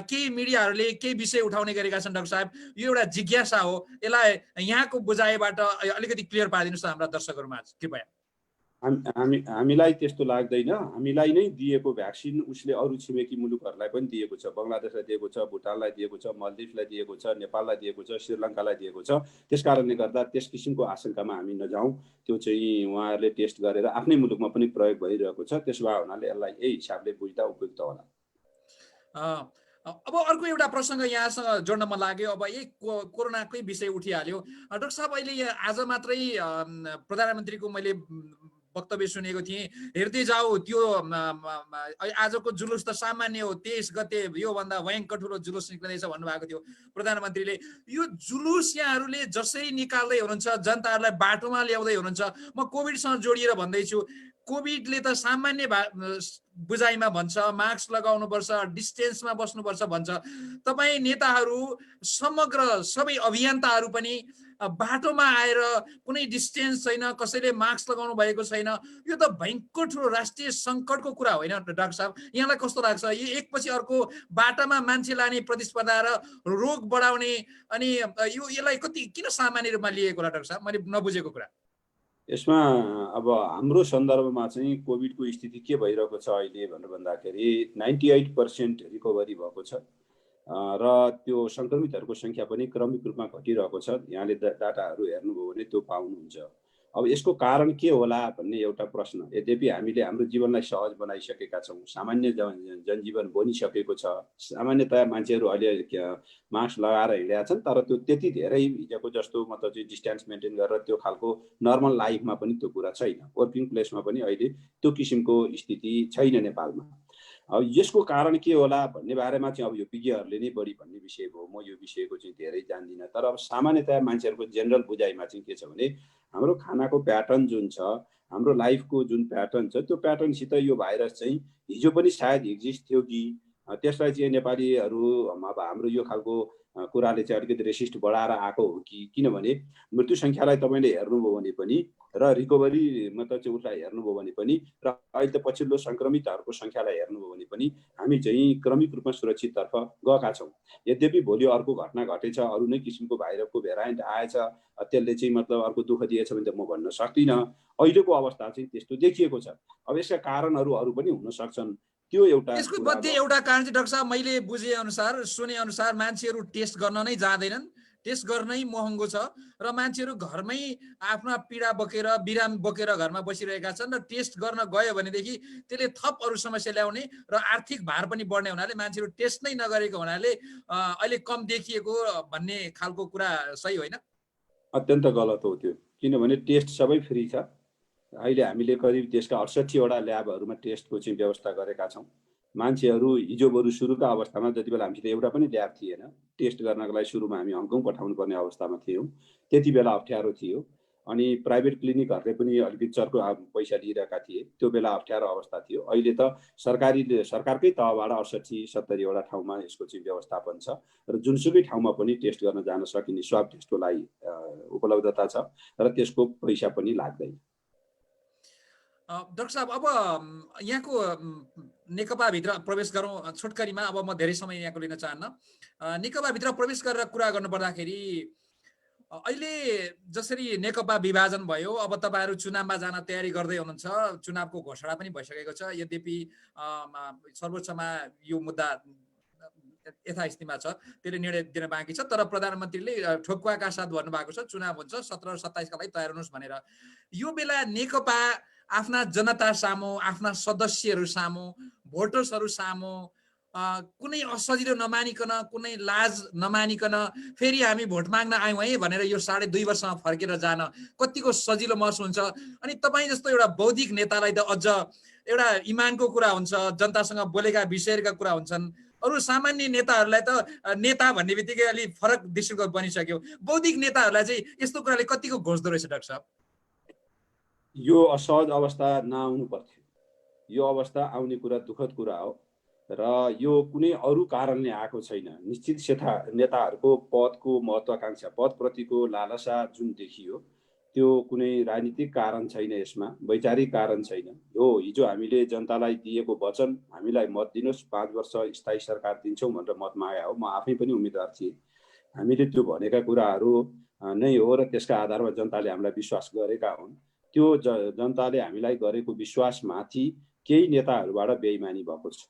केही मिडियाहरूले केही विषय उठाउने गरेका छन्। डाक्टर साहब, यो एउटा जिज्ञासा हो, यसलाई यहाँको बुझाइबाट अलिकति क्लियर पारिदिनुहोस् न हाम्रा दर्शकहरूमा कृपया।
हामीलाई त्यस्तो लाग्दैन। हामीलाई नै दिएको भ्याक्सिन उसले अरू छिमेकी मुलुकहरूलाई पनि दिएको छ। बङ्गलादेशलाई दिएको छ, भुटानलाई दिएको छ, मल्दिभ्सलाई दिएको छ, नेपाललाई दिएको छ, श्रीलङ्कालाई दिएको छ। त्यस कारणले गर्दा त्यस किसिमको आशंकामा हामी नजाउँ। त्यो चाहिँ उहाँहरूले टेस्ट गरेर आफ्नै मुलुकमा पनि प्रयोग भइरहेको छ। त्यसो भए हुनाले यसलाई यही हिसाबले बुझ्दा उपयुक्त होला।
अब अर्को एउटा प्रसङ्ग यहाँसँग जोड्न मन लाग्यो। अब यही कोरोनाकै विषय उठिहाल्यो। डाक्टर साहब, अहिले आज मात्रै प्रधानमन्त्रीको मैले वक्तव्य सुनेको थिएँ, हेर्दै जाऊ त्यो आजको जुलुस त सामान्य हो, 23 गते योभन्दा भयङ्कर ठुलो जुलुस निक्लिँदैछ भन्नुभएको थियो प्रधानमन्त्रीले। यो जुलुस यहाँहरूले जसरी निकाल्दै हुनुहुन्छ, जनताहरूलाई बाटोमा ल्याउँदै हुनुहुन्छ, म कोभिडसँग जोडिएर भन्दैछु, कोभिडले त सामान्य बुझाइमा भन्छ मास्क लगाउनुपर्छ, डिस्टेन्समा बस्नुपर्छ भन्छ। तपाईँ नेताहरू, समग्र सबै अभियन्ताहरू पनि बाटोमा आएर कुनै डिस्टेन्स छैन, कसैले मास्क लगाउनु भएको छैन। यो त भयङ्कर ठुलो राष्ट्रिय सङ्कटको कुरा होइन डाक्टर साहब? यहाँलाई कस्तो लाग्छ? यो एकपछि अर्को बाटामा मान्छे लाने प्रतिस्पर्धा र रोग बढाउने, अनि यसलाई कति किन सामान्य रूपमा लिएको होला डाक्टर साहब? मैले नबुझेको कुरा
यसमा अब हाम्रो सन्दर्भमा चाहिँ कोभिडको स्थिति के भइरहेको छ अहिले भनेर भन्दाखेरि 98% रिकभरी भएको छ र त्यो सङ्क्रमितहरूको सङ्ख्या पनि क्रमिक रूपमा घटिरहेको छ। यहाँले डाटाहरू हेर्नुभयो भने त्यो पाउनुहुन्छ। अब यसको कारण के होला भन्ने एउटा प्रश्न। यद्यपि हामीले हाम्रो जीवनलाई सहज बनाइसकेका छौँ, सामान्य जनजीवन बनिसकेको छ, सामान्यतया मान्छेहरू अहिले मास्क लगाएर हिँडेका छन्, तर त्यो त्यति धेरै हिजोको जस्तो मतलब चाहिँ डिस्टेन्स मेन्टेन गरेर त्यो खालको नर्मल लाइफमा पनि त्यो कुरा छैन। वर्किङ प्लेसमा पनि अहिले त्यो किसिमको स्थिति छैन नेपालमा। अब यसको कारण के होला भन्ने बारेमा चाहिँ अब यो विज्ञहरूले नै बढी भन्ने विषय हो। म यो विषयको चाहिँ धेरै जान्दिनँ। तर अब सामान्यतया मान्छेहरूको जेनरल बुझाइमा चाहिँ के छ भने हाम्रो खानाको प्याटर्न जुन छ, हाम्रो लाइफको जुन प्याटर्न छ, त्यो प्याटर्नसित यो भाइरस चाहिँ हिजो पनि सायद एक्जिस्ट थियो कि त्यसलाई चाहिँ नेपालीहरू अब हाम्रो यो खालको कुराले चाहिँ अलिकति रेसिस्ट बढाएर आएको हो कि। किनभने मृत्यु सङ्ख्यालाई तपाईँले हेर्नुभयो भने पनि र रिकभरी मतलब चाहिँ उसलाई हेर्नुभयो भने पनि र अहिले पछिल्लो सङ्क्रमितहरूको सङ्ख्यालाई हेर्नुभयो भने पनि हामी चाहिँ क्रमिक रूपमा सुरक्षिततर्फ गएका छौँ। यद्यपि भोलि अर्को घटना घटेछ, अरू नै किसिमको भाइरसको भेराइन्ट आएछ, त्यसले चाहिँ मतलब अर्को दुःख दिएछ भने त म भन्न सक्दिनँ। अहिलेको अवस्था चाहिँ त्यस्तो देखिएको छ। अब यसका कारणहरू अरू पनि हुन सक्छन्। त्यो एउटा
यसको मध्ये एउटा कारण चाहिँ डाक्टर साहब, मैले बुझे अनुसार, सुने अनुसार मान्छेहरू टेस्ट गर्न नै जाँदैनन्, टेस्ट गर्नै महँगो छ र मान्छेहरू घरमै आफ्ना पीडा बोकेर बिराम बोकेर घरमा बसिरहेका छन् र टेस्ट गर्न गयो भनेदेखि त्यसले थप अरू समस्या ल्याउने र आर्थिक भार पनि बढ्ने हुनाले मान्छेहरू टेस्ट नै नगरेको हुनाले अहिले कम देखिएको भन्ने खालको कुरा सही होइन?
अत्यन्त गलत हो त्यो। किनभने टेस्ट सबै फ्री छ। अहिले हामीले करिब देशका 68वटा ल्याबहरूमा टेस्टको चाहिँ व्यवस्था गरेका छौँ। मान्छेहरू हिजो बरु सुरुका अवस्थामा जति बेला हामीले एउटा पनि ल्याब थिएन, टेस्ट गर्नको लागि सुरुमा हामी हङकङ पठाउनु पर्ने अवस्थामा थियौँ। त्यति बेला अप्ठ्यारो थियो। अनि प्राइभेट क्लिनिकहरूले पनि अलिकति चर्को पैसा लिइरहेका थिए। त्यो बेला अप्ठ्यारो अवस्था थियो। अहिले त सरकारकै तहबाट 68-70वटा ठाउँमा यसको चाहिँ व्यवस्थापन छ र जुनसुकै ठाउँमा पनि टेस्ट गर्न जान सकिने स्वाब टेस्टको लागि उपलब्धता छ र त्यसको पैसा पनि लाग्दैन।
डाक्टर साहब, अब यहाँको नेकपाभित्र प्रवेश गरौँ छोटकरीमा। अब म धेरै समय यहाँको लिन चाहन्न। नेकपाभित्र प्रवेश गरेर कुरा गर्नुपर्दाखेरि अहिले जसरी नेकपा विभाजन भयो, अब तपाईँहरू चुनावमा जान तयारी गर्दै हुनुहुन्छ, चुनावको घोषणा पनि भइसकेको छ। यद्यपि सर्वोच्चमा यो मुद्दा यथास्थितिमा छ, त्यसले निर्णय दिन बाँकी छ। तर प्रधानमन्त्रीले ठोकुवाका साथ भन्नुभएको छ चुनाव हुन्छ 17 र 27 का लागि तयार हुनुहोस् भनेर। यो बेला नेकपा आफ्ना जनता सामु, आफ्ना सदस्यहरू सामु, भोटर्सहरू सामु कुनै असजिलो नमानिकन, कुनै लाज नमानिकन फेरि हामी भोट माग्न आयौँ है भनेर यो 2.5 वर्षमा फर्केर जान कतिको सजिलो महसुस हुन्छ। अनि तपाईँ जस्तो एउटा बौद्धिक नेतालाई त अझ एउटा इमानको कुरा हुन्छ, जनतासँग बोलेका विषयका कुरा हुन्छन्। अरू सामान्य नेताहरूलाई त नेता भन्ने बित्तिकै अलिक फरक दृष्टिकोण बनिसक्यो। बौद्धिक नेताहरूलाई चाहिँ यस्तो कुराले कतिको घोच्दो रहेछ डाक्टर साहब?
यो असहज अवस्था नआउनु पर्थ्यो। यो अवस्था आउने कुरा दुःखद कुरा हो र यो कुनै अरू कारणले आएको छैन। निश्चित नेताहरूको पदको महत्त्वाकांक्षा, पदप्रतिको लालसा जुन देखियो त्यो कुनै राजनीतिक कारण छैन, यसमा वैचारिक कारण छैन। हो, हिजो हामीले जनतालाई दिएको वचन, हामीलाई मत दिनुहोस्, 5 वर्ष स्थायी सरकार दिन्छौँ भनेर मत मागे हो। म आफै पनि उम्मेदवार थिएँ। हामीले त्यो भनेका कुराहरू नै हो र त्यसका आधारमा जनताले हामीलाई विश्वास गरेका हुन्। त्यो जनताले हामीलाई गरेको विश्वासमाथि केही नेताहरूबाट बेइमानी भएको छ।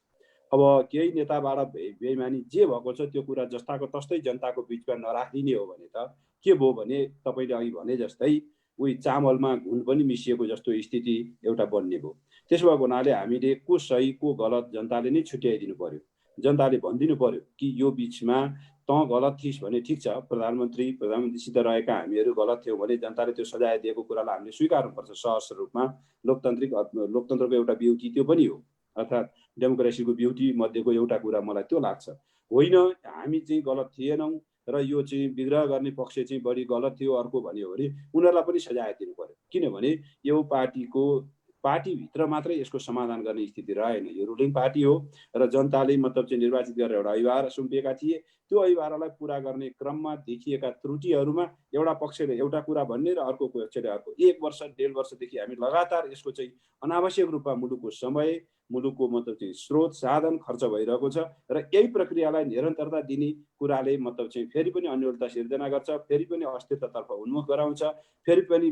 अब केही नेताबाट बेइमानी जे भएको छ त्यो कुरा जस्ताको तस्तै जनताको बिचमा नराखिदिने हो भने त के भयो भने तपाईँले अघि भने जस्तै उही चामलमा घुन पनि मिसिएको जस्तो स्थिति एउटा बन्ने भयो। त्यसो भएको हुनाले हामीले को सही को गलत जनताले नै छुट्याइदिनु पर्यो। जनताले भनिदिनु पर्यो कि यो बिचमा त गलत थिइस् भने ठिक छ, प्रधानमन्त्रीसित रहेका हामीहरू गलत थियौँ भने जनताले त्यो सजाय दिएको कुरालाई हामीले स्वीकार्नुपर्छ। सहज रूपमा लोकतन्त्रको एउटा ब्युटी त्यो पनि हो, अर्थात् डेमोक्रेसीको ब्युटी मध्येको एउटा कुरा मलाई त्यो लाग्छ। होइन हामी चाहिँ गलत थिएनौँ र यो चाहिँ विग्रह गर्ने पक्ष चाहिँ बढी गलत थियो अर्को भन्यो भने उनीहरूलाई पनि सजाय दिनु पर्यो। किनभने यो पार्टीभित्र मात्रै यसको समाधान गर्ने स्थिति रहेन। यो रुलिङ पार्टी हो र जनताले मतलब चाहिँ निर्वाचित गरेर एउटा अभिभार सुम्पिएका थिए। त्यो अभिभारलाई पुरा गर्ने क्रममा देखिएका त्रुटिहरूमा एउटा पक्षले एउटा कुरा भन्ने र अर्को पक्षले अर्को। 1 वर्ष 1.5 वर्षदेखि हामी लगातार यसको चाहिँ अनावश्यक रूपमा मुलुकको समय, मुलुकको मतलब चाहिँ स्रोत साधन खर्च भइरहेको छ र यही प्रक्रियालाई निरन्तरता दिने कुराले मतलब चाहिँ फेरि पनि अन्योलता सिर्जना गर्छ, फेरि पनि अस्थिरतातर्फ उन्मुख गराउँछ, फेरि पनि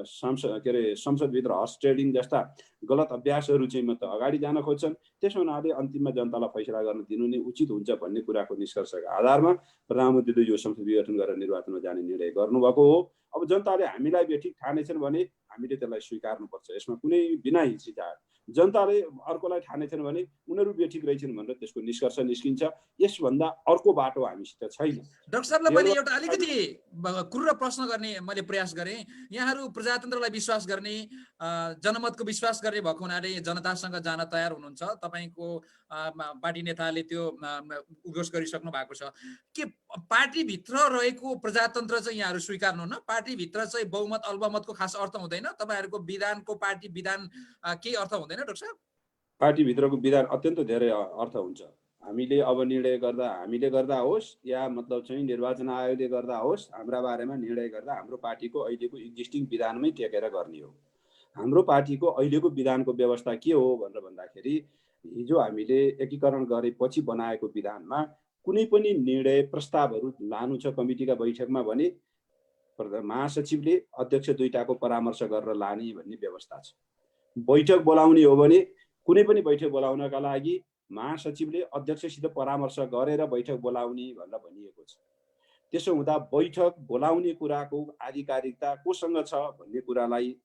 संसदभित्र हर्स ट्रेडिङ जस्ता गलत अभ्यासहरू चाहिँ मतलब अगाडि जान खोज्छन्। त्यसो हुनाले अन्तिममा जनतालाई फैसला गर्न दिनु नै उचित हुन्छ भन्ने कुराको निष्कर्षका आधारमा प्रधानमन्त्रीले यो संसद विघटन गरेर निर्वाचनमा जाने निर्णय गर्नुभएको हो। अब जनताले हामीलाई बेठिक ठानेछन् भने हामीले त्यसलाई स्वीकार्नुपर्छ। यसमा कुनै बिना हिचकिचाहट। जनताले अर्कोलाई ठानेछन् भने उनीहरू बेठिक रहेछन् भनेर त्यसको निष्कर्ष निस्किन्छ। यसभन्दा अर्को बाटो हामीसित छैन।
डाक्टर साहबलाई मैले एउटा अलिकति कुर्र प्रश्न गर्ने मैले प्रयास गरेँ। यहाँहरू प्रजातन्त्रलाई विश्वास गर्ने, जनमतको विश्वास गर्ने भएको हुनाले जनतासँग जान तयार हुनुहुन्छ। तपाईँको पार्टी नेताले त्यो उद्घोष गरिसक्नु भएको छ। के पार्टीभित्र रहेको प्रजातन्त्र चाहिँ यहाँहरू स्वीकार्नुहुन्न? पार्टीभित्र चाहिँ बहुमत अल्पमतको खास अर्थ हुँदैन? तपाईँहरूको विधानको पार्टी विधान केही अर्थ हुँदैन डाक्टर साहब?
पार्टीभित्रको विधान अत्यन्त धेरै अर्थ हुन्छ। हामीले अब निर्णय गर्दा हामीले गर्दा होस् या मतलब चाहिँ निर्वाचन आयोगले गर्दा होस्, हाम्रा बारेमा निर्णय गर्दा हाम्रो पार्टीको अहिलेको एक्जिस्टिङ विधानमै टेकेर गर्ने हो। हाम्रो पार्टीको अहिलेको विधानको व्यवस्था के हो भनेर भन्दाखेरि हिजो हामीले एकीकरण गरेपछि बनाएको विधानमा कुनै पनि निर्णय प्रस्तावहरू लानु छ कमिटीका बैठकमा भने महासचिवले अध्यक्ष 2टाको परामर्श गरेर लाने भन्ने व्यवस्था छ। बैठक बोलाउने हो भने कुनै पनि बैठक बोलाउनका लागि महासचिवले अध्यक्षसित परामर्श गरेर बैठक बोलाउने भनेर भनिएको छ। त्यसो हुँदा बैठक बोलाउने कुराको आधिकारिकता कोसँग छ भन्ने कुरालाई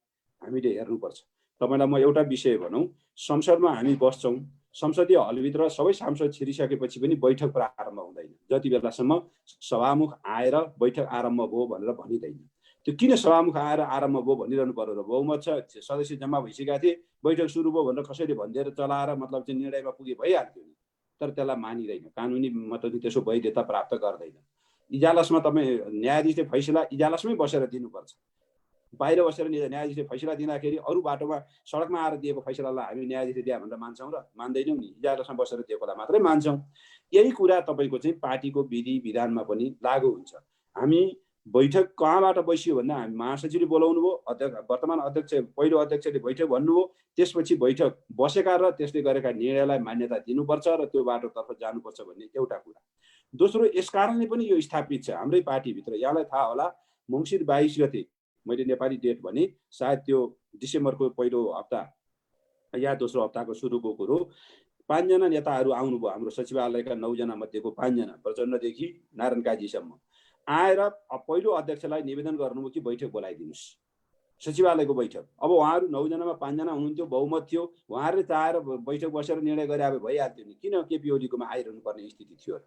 हामीले हेर्नुपर्छ। तपाईँलाई म एउटा विषय भनौँ, संसदमा हामी बस्छौँ, संसदीय हलभित्र सबै सांसद छिरिसकेपछि पनि बैठक प्रारम्भ हुँदैन जति बेलासम्म सभामुख आएर बैठक आरम्भ भयो भनेर भनिँदैन। त्यो किन सभामुख आएर आरम्भ भयो भनिरहनु पर्यो र? बहुमत छ, सदस्य जम्मा भइसकेका थिए, बैठक सुरु भयो भनेर कसैले भनिदिएर चलाएर मतलब चाहिँ निर्णयमा पुगे भइहाल्थ्यो नि। तर त्यसलाई मानिँदैन, कानुनी मतलब त्यसो वैधता प्राप्त गर्दैन। इजलासमा तपाईँ न्यायाधीशले फैसला इजलासमै बसेर दिनुपर्छ। बाहिर बसेर न्यायाधीशले फैसला दिँदाखेरि अरू बाटोमा सडकमा आएर दिएको फैसलालाई हामी न्यायाधीशले दिए भनेर मान्छौँ र? मान्दैनौँ नि। इजलासमा बसेर दिएकोलाई मात्रै मान्छौँ। यही कुरा तपाईँको चाहिँ पार्टीको विधि विधानमा पनि लागू हुन्छ। हामी बैठक कहाँबाट बसियो भन्दा हामी महासचिवले बोलाउनु भयो, वर्तमान अध्यक्ष पहिलो अध्यक्षले बैठक भन्नुभयो, त्यसपछि बैठक बसेका र त्यसले गरेका निर्णयलाई मान्यता दिनुपर्छ र त्यो बाटोतर्फ जानुपर्छ भन्ने एउटा कुरा। दोस्रो, यसकारणले पनि यो स्थापित छ हाम्रै पार्टीभित्र। यहाँलाई थाहा होला, मङ्सिर 22 गते मैले नेपाली डेट भने सायद त्यो डिसेम्बरको पहिलो हप्ता या दोस्रो हप्ताको सुरुको कुरो, 5 जना नेताहरू आउनुभयो हाम्रो सचिवालयका 9 जना मध्येको 5 जना, प्रचण्डदेखि नारायण काजीसम्म आएर पहिलो अध्यक्षलाई निवेदन गर्नुभयो कि बैठक बोलाइदिनुहोस्। सचिवालयको बैठक। अब उहाँहरू 9 जनामा 5 जना हुनुहुन्थ्यो, बहुमत थियो, उहाँहरूले चाहेर बैठक बसेर निर्णय गरे भए भइहाल्थ्यो नि। किन केपी ओलीकोमा आइरहनु पर्ने स्थिति थियो र?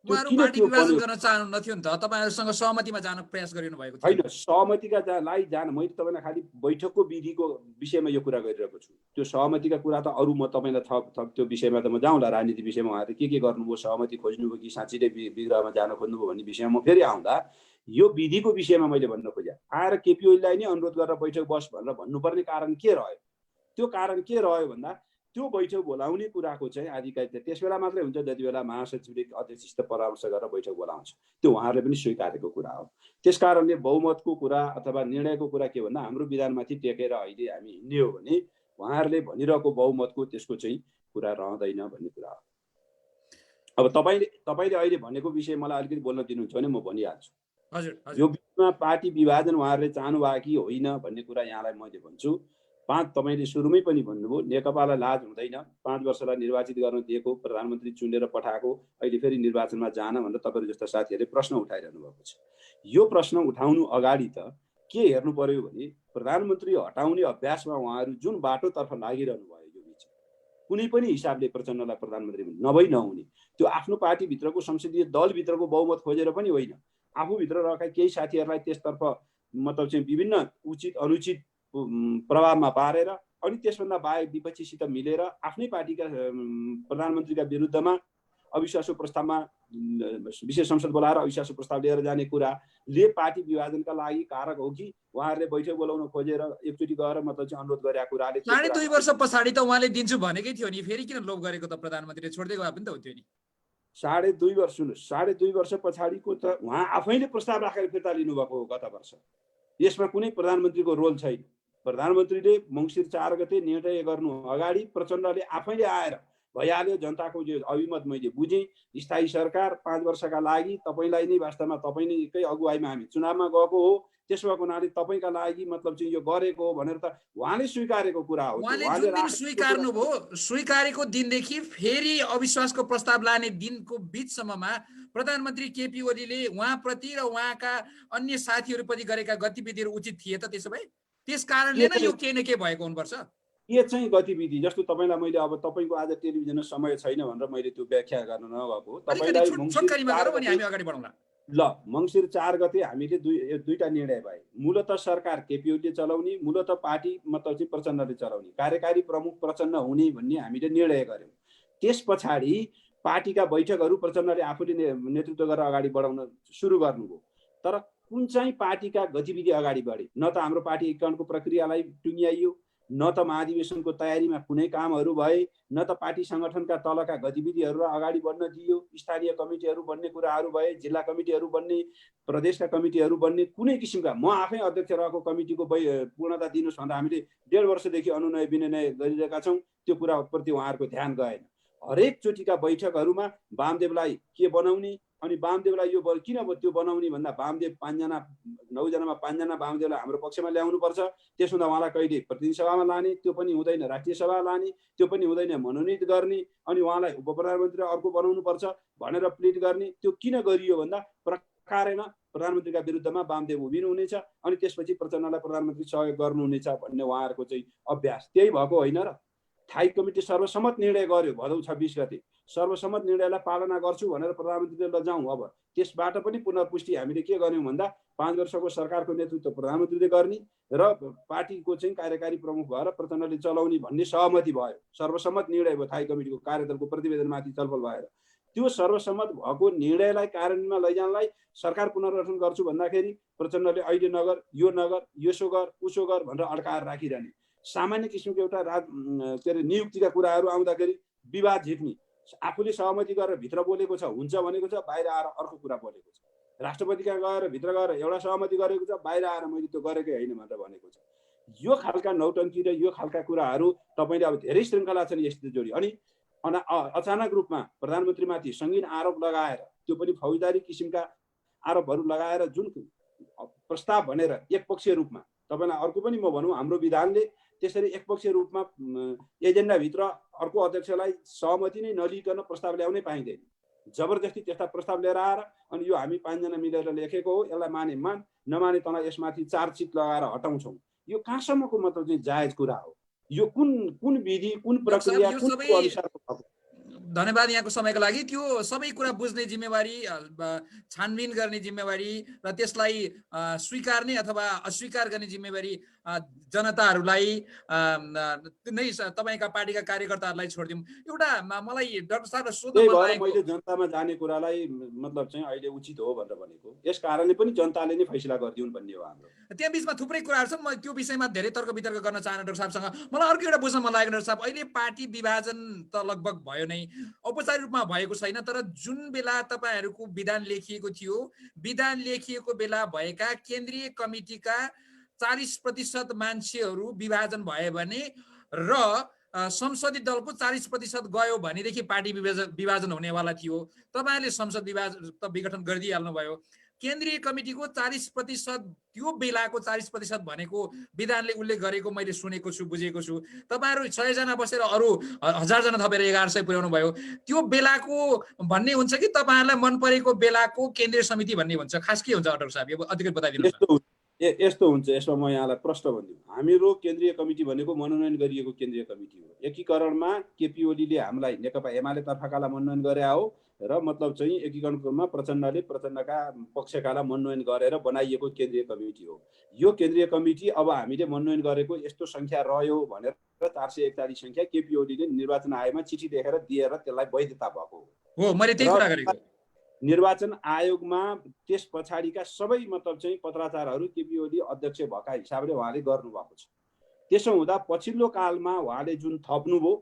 त्यो
उहाँहरू
किन
पार्टी
त्यो
विभाजन
बन्यो?
गर्न चाहनुहुन्थ्यो नि त, तपाईँहरूसँग सहमतिमा जान प्रयास गरिनु भएको थियो।
होइन, सहमतिका लागि जान मैले तपाईँलाई खालि बैठकको विधिको विषयमा यो कुरा गरिरहेको छु। त्यो सहमतिका कुरा त अरू म तपाईँलाई थप त्यो विषयमा त म जाउँला, राजनीति विषयमा उहाँहरूले के गर्नुभयो, सहमति खोज्नुभयो कि साँच्चै नै विग्रहमा जान खोज्नुभयो भन्ने विषयमा म फेरि आउँदा, यो विधिको विषयमा मैले भन्न खोजेँ। आएर केपी ओलीलाई नै अनुरोध गरेर बैठक बस भनेर भन्नुपर्ने कारण के रह्यो? त्यो कारण के रह्यो भन्दा त्यो बैठक बोलाउने कुराको चाहिँ आधिकारिकता त्यस बेला मात्रै हुन्छ जति बेला महासचिवले अध्यक्षसित परामर्श गरेर बैठक बोलाउँछ। त्यो उहाँहरूले पनि स्वीकारेको कुरा हो। त्यस कारणले बहुमतको कुरा अथवा निर्णयको कुरा के भन्दा हाम्रो विधानमाथि टेकेर अहिले हामी हिँड्ने हो भने उहाँहरूले भनिरहेको बहुमतको त्यसको चाहिँ कुरा रहँदैन भन्ने कुरा हो। अब तपाईँले अहिले भनेको विषय मलाई अलिकति बोल्न दिनुहुन्छ भने म भनिहाल्छु।
हजुर,
यो बिचमा पार्टी विभाजन उहाँहरूले चाहनु भयो कि होइन भन्ने कुरा यहाँलाई मैले भन्छु। तपाईँले सुरुमै पनि भन्नुभयो नेकपालाई लाज हुँदैन, 5 वर्षलाई निर्वाचित गर्न दिएको, प्रधानमन्त्री चुनेर पठाएको, अहिले फेरि निर्वाचनमा जान भनेर तपाईँहरू जस्ता साथीहरूले प्रश्न उठाइरहनु भएको छ। यो प्रश्न उठाउनु अगाडि त के हेर्नु पर्यो भने प्रधानमन्त्री हटाउने अभ्यासमा उहाँहरू जुन बाटोतर्फ लागिरहनु भयो यो बिच कुनै पनि हिसाबले प्रचण्डलाई प्रधानमन्त्री नभई नहुने, त्यो आफ्नो पार्टीभित्रको संसदीय दलभित्रको बहुमत खोजेर पनि होइन, आफूभित्र रहेका केही साथीहरूलाई त्यसतर्फ मतलब चाहिँ विभिन्न उचित अनुचित प्रभावमा पारेर अनि त्यसभन्दा बाहेक विपक्षीसित मिलेर आफ्नै पार्टीका प्रधानमन्त्रीका विरुद्धमा अविश्वासको प्रस्तावमा विशेष संसद बोलाएर अविश्वासको प्रस्ताव लिएर जाने कुराले पार्टी विभाजनका लागि कारक हो कि उहाँहरूले बैठक बोलाउन खोजेर एकचोटि गएर मतलब चाहिँ अनुरोध गरेका कुराले
2.5 वर्ष पछाडि त उहाँले दिन्छु भनेकै थियो नि, फेरि किन लोभ गरेको त? प्रधानमन्त्रीले छोड्दै गए पनि त हुन्थ्यो नि।
2.5 वर्ष, सुन्नुहोस्, 2.5 वर्ष पछाडिको त उहाँ आफैले प्रस्ताव राखेर फिर्ता लिनुभएको हो गत वर्ष। यसमा कुनै प्रधानमन्त्रीको रोल छैन। प्रधानमन्त्रीले मङ्सिर 4 गते निर्णय गर्नु अगाडि प्रचण्डले आफैले आएर भइहाल्यो, जनताको जो अभिमत मैले बुझेँ, स्थायी सरकार 5 वर्षका लागि तपाईँलाई नै वास्तवमा तपाईँ नैकै अगुवाईमा हामी चुनावमा गएको हो, त्यसो भएको हुनाले तपाईँका लागि मतलब चाहिँ यो गरेको हो भनेर त उहाँले स्वीकारेको कुरा हो।
उहाँले जुन दिन स्वीकार्नुभयो, स्वीकारेको दिनदेखि फेरि अविश्वासको प्रस्ताव लाने दिनको बिचसम्ममा प्रधानमन्त्री केपी ओलीले उहाँप्रति र उहाँका अन्य साथीहरूप्रति गरेका गतिविधिहरू उचित थिए त? त्यसो भए त्यस कारणले नै यो केही न केही भएको हुनुपर्छ।
के चाहिँ गतिविधि जस्तो तपाईँलाई मैले अब तपाईँको आज टेलिभिजनमा समय छैन भनेर मैले त्यो व्याख्या गर्न नगएको। तपाईँलाई ल मङ्सिर 4 गते हामीले दुईटा निर्णय भए। मूलतः सरकार केपी ओलीले चलाउने, मूलतः पार्टी मतलब चाहिँ प्रचण्डले चलाउने, कार्यकारी प्रमुख प्रचण्ड हुने भन्ने हामीले निर्णय गर्यौँ। त्यस पछाडि पार्टीका बैठकहरू प्रचण्डले आफूले नेतृत्व गरेर अगाडि बढाउन सुरु गर्नुभयो। तर कुन चाहिँ पार्टीका गतिविधि अगाडि बढे? न त हाम्रो पार्टी एकीकरणको प्रक्रियालाई टुङ्ग्याइयो, न त महाधिवेशनको तयारीमा कुनै कामहरू भए, न त पार्टी सङ्गठनका तलका गतिविधिहरूलाई अगाडि बढ्न दियो। स्थानीय कमिटीहरू बन्ने कुराहरू भए, जिल्ला कमिटीहरू बन्ने, प्रदेशका कमिटीहरू बन्ने, कुनै किसिमका म आफै अध्यक्ष रहेको कमिटीको पूर्णता दिनुहोस् भन्दा हामीले 1.5 वर्षदेखि अनुनय विनय गरिरहेका छौँ। त्यो कुराप्रति उहाँहरूको ध्यान गएन। हरेक चोटिका बैठकहरूमा वामदेवलाई के बनाउने अनि वामदेवलाई यो किन त्यो बनाउने भन्दा वामदेव 5 जना 9 जनामा 5 जना वामदेवलाई हाम्रो पक्षमा ल्याउनु पर्छ। त्यसभन्दा उहाँलाई कहिले प्रतिनिधि सभामा लाने, त्यो पनि हुँदैन, राष्ट्रिय सभा लाने, त्यो पनि हुँदैन, मनोनित गर्ने, अनि उहाँलाई उप प्रधानमन्त्री अर्को बनाउनु पर्छ भनेर प्लिड गर्ने। त्यो किन गरियो भन्दा प्रकारेण प्रधानमन्त्रीका विरुद्धमा वामदेव उभिनुहुनेछ अनि त्यसपछि प्रचण्डलाई प्रधानमन्त्री सहयोग गर्नुहुनेछ भन्ने उहाँहरूको चाहिँ अभ्यास। त्यही भएको होइन र? स्थायी कमिटी सर्वसम्मत निर्णय गर्यो भदौ 26 गते, सर्वसम्मत निर्णयलाई पालना गर्छु भनेर प्रधानमन्त्रीले लजाउँ। अब त्यसबाट पनि पुनर्पुष्टि हामीले के गर्यौँ भन्दा 5 वर्षको सरकारको नेतृत्व प्रधानमन्त्रीले गर्ने र पार्टीको चाहिँ कार्यकारी प्रमुख भएर प्रचण्डले चलाउने भन्ने सहमति भयो। सर्वसम्मत निर्णय भयो स्थायी कमिटीको कार्यदलको प्रतिवेदनमाथि छलफल भएर। त्यो सर्वसम्मत भएको निर्णयलाई कार्यान्वयनमा लैजानलाई सरकार पुनर्गठन गर्छु भन्दाखेरि प्रचण्डले अहिले नगर, यो नगर, यसो गर, उसो गर भनेर अड्काएर राखिरहने। सामान्य किसिमको एउटा के अरे नियुक्तिका कुराहरू आउँदाखेरि विवाद झिक्ने, आफूले सहमति गरेर भित्र बोलेको छ, हुन्छ भनेको छ, बाहिर आएर अर्को कुरा बोलेको छ। राष्ट्रपतिका गएर भित्र गएर एउटा सहमति गरेको छ, बाहिर आएर मैले त्यो गरेकै होइन भनेर भनेको छ। यो खालका नौटङ्की र यो खालका कुराहरू तपाईँले अब धेरै श्रृङ्खला छन् यस्तो जोडी। अनि अचानक रूपमा प्रधानमन्त्रीमाथि सङ्गीन आरोप लगाएर, त्यो पनि फौजदारी किसिमका आरोपहरू लगाएर जुन प्रस्ताव भनेर एकपक्षीय रूपमा, तपाईँलाई अर्को पनि म भनौँ, हाम्रो विधानले त्यसरी एकपक्षीय रूपमा एजेन्डाभित्र अर्को अध्यक्षलाई सहमति नै नलिकन प्रस्ताव ल्याउनै पाइँदैन। जबरजस्ती त्यस्ता प्रस्ताव लिएर आएर अनि यो हामी 5 जना मिलेर लेखेको हो, यसलाई माने मान, नमाने तँलाई यसमाथि चार्जसिट लगाएर हटाउँछौँ यो कहाँसम्मको मतलब चाहिँ जायज कुरा हो? यो कुन विधि, कुन
डाक्टर साहब,
प्रक्रिया,
यो
कुन
सबै
अनुसारको भएको?
धन्यवाद यहाँको समयको लागि। त्यो सबै कुरा बुझ्ने जिम्मेवारी, छानबिन गर्ने जिम्मेवारी र त्यसलाई स्वीकार्ने अथवा अस्वीकार गर्ने जिम्मेवारी जनताहरूलाई नै, तपाईँका पार्टीका कार्यकर्ताहरूलाई छोडिदिउँ। एउटा मलाई डाक्टर साहबलाई सोध्न
त्यही
मन
भएर
लागेको,
मैले जनतामा जाने कुरालाई मतलब चाहिँ अहिले उचित हो भनेर भनेको। यस कारणले पनि जनताले नै फैसला गरिदिउन् भन्ने हो हाम्रो।
त्यहाँ बिचमा थुप्रै कुराहरू छन्। म त्यो विषयमा धेरै तर्क वितर्क गर्न चाहन्न डाक्टर साहबसँग। मलाई अर्को एउटा बुझ्न मन लागेको डाक्टर साहब, अहिले पार्टी विभाजन त लगभग भयो नै, औपचारिक रूपमा भएको छैन, तर जुन बेला तपाईँहरूको विधान लेखिएको थियो, विधान लेखिएको बेला भएका केन्द्रीय कमिटीका 40% मान्छेहरू विभाजन भयो भने र संसदीय दलको 40% गयो भनेदेखि पार्टी विभाजन हुनेवाला थियो। तपाईँहरूले संसद विभाजन त विघटन गरिदिइहाल्नु भयो। केन्द्रीय कमिटीको 40%, त्यो बेलाको 40% भनेको विधानले उल्लेख गरेको मैले सुनेको छु, बुझेको छु। तपाईँहरू 100 जना बसेर अरू 1000 जना थपेर 1100 पुर्याउनु भयो। त्यो बेलाको भन्ने हुन्छ कि तपाईँहरूलाई मन परेको बेलाको केन्द्रीय समिति भन्ने हुन्छ? खास के हुन्छ डाक्टर साहब, यो अधिक बताइदिनुहोस् न।
यस्तो हुन्छ। यसमा म यहाँलाई प्रश्न भनिदिउँ। हाम्रो केन्द्रीय कमिटी भनेको मनोनयन गरिएको केन्द्रीय कमिटी हो। एकीकरणमा केपी ओलीले हामीलाई नेकपा एमाले तर्फकालाई मनोनयन गरे हो र मतलब चाहिँ एकीकरणमा प्रचण्डले प्रचण्डका पक्षकालाई मनोनयन गरेर बनाइएको केन्द्रीय कमिटी हो। यो केन्द्रीय कमिटी अब हामीले मनोनयन गरेको यस्तो सङ्ख्या रह्यो भनेर 441 सङ्ख्या केपी ओलीले निर्वाचन आयोगमा चिठी लेखेर दिएर त्यसलाई वैधता भएको
हो। मैले त्यही कुरा गरेको।
निर्वाचन आयोगमा त्यस पछाडिका सबै मतलब चाहिँ पत्राचारहरू केपी ओली अध्यक्ष भएका हिसाबले उहाँले गर्नुभएको छ। त्यसो हुँदा पछिल्लो कालमा उहाँले जुन थप्नुभयो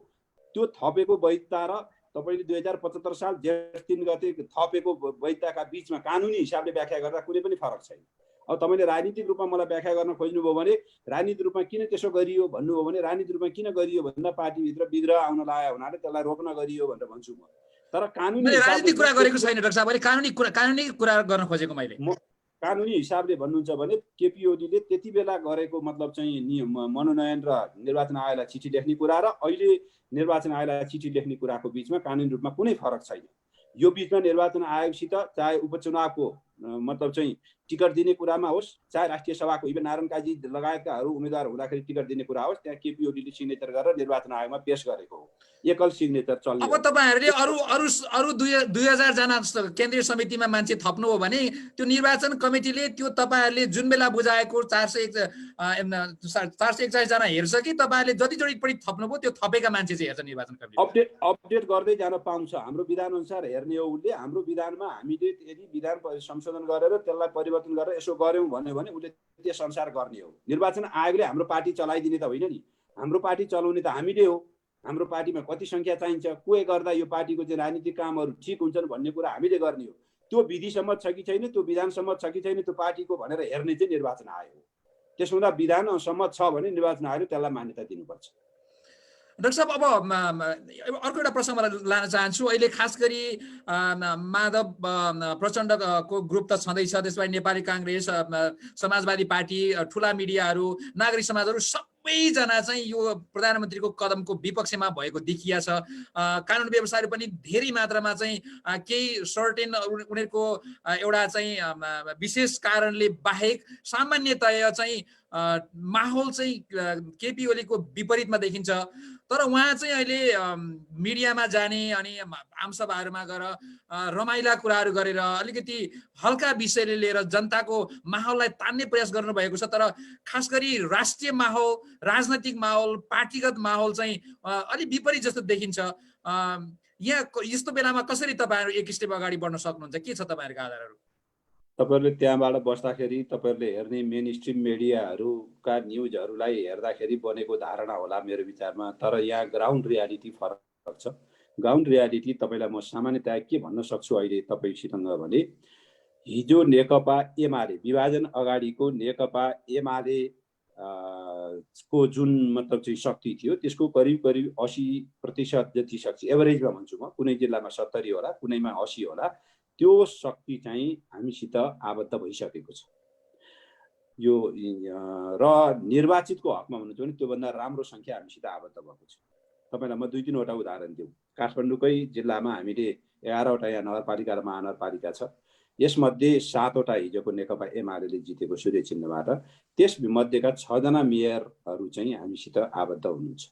त्यो थपेको वैधता र तपाईँले 2075 साल जेठ 3 गते थपेको वैधताका बिचमा कानुनी हिसाबले व्याख्या गर्दा कुनै पनि फरक छैन। अब तपाईँले राजनीतिक रूपमा मलाई व्याख्या गर्न खोज्नुभयो भने राजनीतिक रूपमा किन त्यसो गरियो भन्नुभयो भने राजनीतिक रूपमा किन गरियो भन्दा पार्टीभित्र विग्रह आउन लाग्यो हुनाले त्यसलाई रोक्न गरियो भनेर भन्छु म। तर कानुनी
मैले राजनीतिक कुरा गरेको छैन डाक्टर साहब, अहिले कानुनी कुरा गर्न खोजेको मैले।
कानुनी हिसाबले भन्नुहुन्छ भने केपी ओलीले त्यति बेला गरेको मतलब चाहिँ मनोनयन र निर्वाचन आयोगलाई चिठी लेख्ने कुरा र अहिले निर्वाचन आयोगलाई चिठी लेख्ने कुराको बिचमा कानुनी रूपमा कुनै फरक छैन। यो बिचमा निर्वाचन आयोगसित चाहे उपचुनावको मतलब चाहिँ टिकट दिने कुरामा होस्, चाहे राष्ट्रिय सभाको इभन नारायण काजी लगायतकाहरू उम्मेदवार हुँदाखेरि टिकट दिने कुरा होस्, त्यहाँ केपी ओलीले सिग्नेचर गरेर निर्वाचन आयोगमा पेश गरेको हो। एकल सिग्नेचर चल्ने।
अब तपाईँहरूले अरू 2000 जना केन्द्रीय समितिमा मान्छे थप्नु हो भने त्यो निर्वाचन कमिटीले त्यो तपाईँहरूले जुन बेला बुझाएको 441 जना हेर्छ कि तपाईँहरूले जति पनि थप्नुभयो त्यो थपेका मान्छे चाहिँ हेर्छ निर्वाचन कमिटी?
अपडेट गर्दै जान पाउँछ। हाम्रो विधान अनुसार हेर्ने हो उसले। हाम्रो विधानमा हामीले यदि विधान संशोधन गरेर त्यसलाई परिवर्तन गरेर यसो गर्यौँ भन्यो भने उसले त्यस अनुसार गर्ने हो। निर्वाचन आयोगले हाम्रो पार्टी चलाइदिने त होइन नि। हाम्रो पार्टी चलाउने त हामीले हो। हाम्रो पार्टीमा कति सङ्ख्या चाहिन्छ, के गर्दा यो पार्टीको चाहिँ राजनीतिक कामहरू ठिक हुन्छन् भन्ने कुरा हामीले गर्ने हो। त्यो विधि सम्मत छ कि छैन, त्यो विधान सम्मत छ कि छैन त्यो पार्टीको भनेर हेर्ने चाहिँ निर्वाचन आयोग हो। त्यसो हुँदा विधान सम्मत छ भने निर्वाचन आयोगले त्यसलाई मान्यता दिनुपर्छ।
डाक्टर साहब, अब अर्को एउटा प्रसङ्ग लान चाहन्छु। अहिले खास गरी माधव प्रचण्डको ग्रुप त छँदैछ, त्यसबाट नेपाली काङ्ग्रेस, समाजवादी पार्टी, ठुला मिडियाहरू, नागरिक समाजहरू सबैजना चाहिँ यो प्रधानमन्त्रीको कदमको विपक्षमा भएको देखिया छ। कानुन व्यवसायहरू पनि धेरै मात्रामा चाहिँ केही सर्टेन उनीहरूको एउटा चाहिँ विशेष कारणले बाहेक सामान्यतया चाहिँ माहौल चाहिँ केपी ओलीको विपरीतमा देखिन्छ। तर उहाँ चाहिँ अहिले मिडियामा जाने अनि आमसभाहरूमा गएर रमाइला कुराहरू गरेर अलिकति हल्का विषयले लिएर जनताको माहौललाई तान्ने प्रयास गर्नुभएको छ। तर खास गरी राष्ट्रिय माहौल, राजनैतिक माहौल, पार्टीगत माहौल चाहिँ अलि विपरीत जस्तो देखिन्छ। यहाँ यस्तो बेलामा कसरी तपाईँहरू एक स्टेप अगाडि बढ्न सक्नुहुन्छ? के छ तपाईँहरूको आधारहरू?
तपाईँहरूले त्यहाँबाट बस्दाखेरि तपाईँहरूले हेर्ने मेन स्ट्रिम मिडियाहरूका न्युजहरूलाई हेर्दाखेरि बनेको धारणा होला मेरो विचारमा। तर यहाँ ग्राउन्ड रियालिटी फरक छ। ग्राउन्ड रियालिटी तपाईँलाई म सामान्यतया के भन्न सक्छु अहिले तपाईँसित भने, हिजो नेकपा एमाले विभाजन अगाडिको नेकपा एमाले को जुन मतलब चाहिँ शक्ति थियो त्यसको करिब 80% जति शक्ति, एभरेजमा भन्छु म, कुनै जिल्लामा 70 होला, कुनैमा 80 होला, त्यो शक्ति चाहिँ हामीसित आबद्ध भइसकेको छ। यो र निर्वाचितको हकमा भन्नुहुन्छ भने त्योभन्दा राम्रो सङ्ख्या हामीसित आबद्ध भएको छ। तपाईँलाई म 2-3 वटा उदाहरण दिउँ। काठमाडौँकै जिल्लामा हामीले 11 वटा यहाँ नगरपालिका र महानगरपालिका छ। यसमध्ये 7वटा हिजोको नेकपा एमाले जितेको सूर्य चिन्हबाट त्यसमध्येका 6 जना मेयरहरू चाहिँ हामीसित आबद्ध हुनुहुन्छ।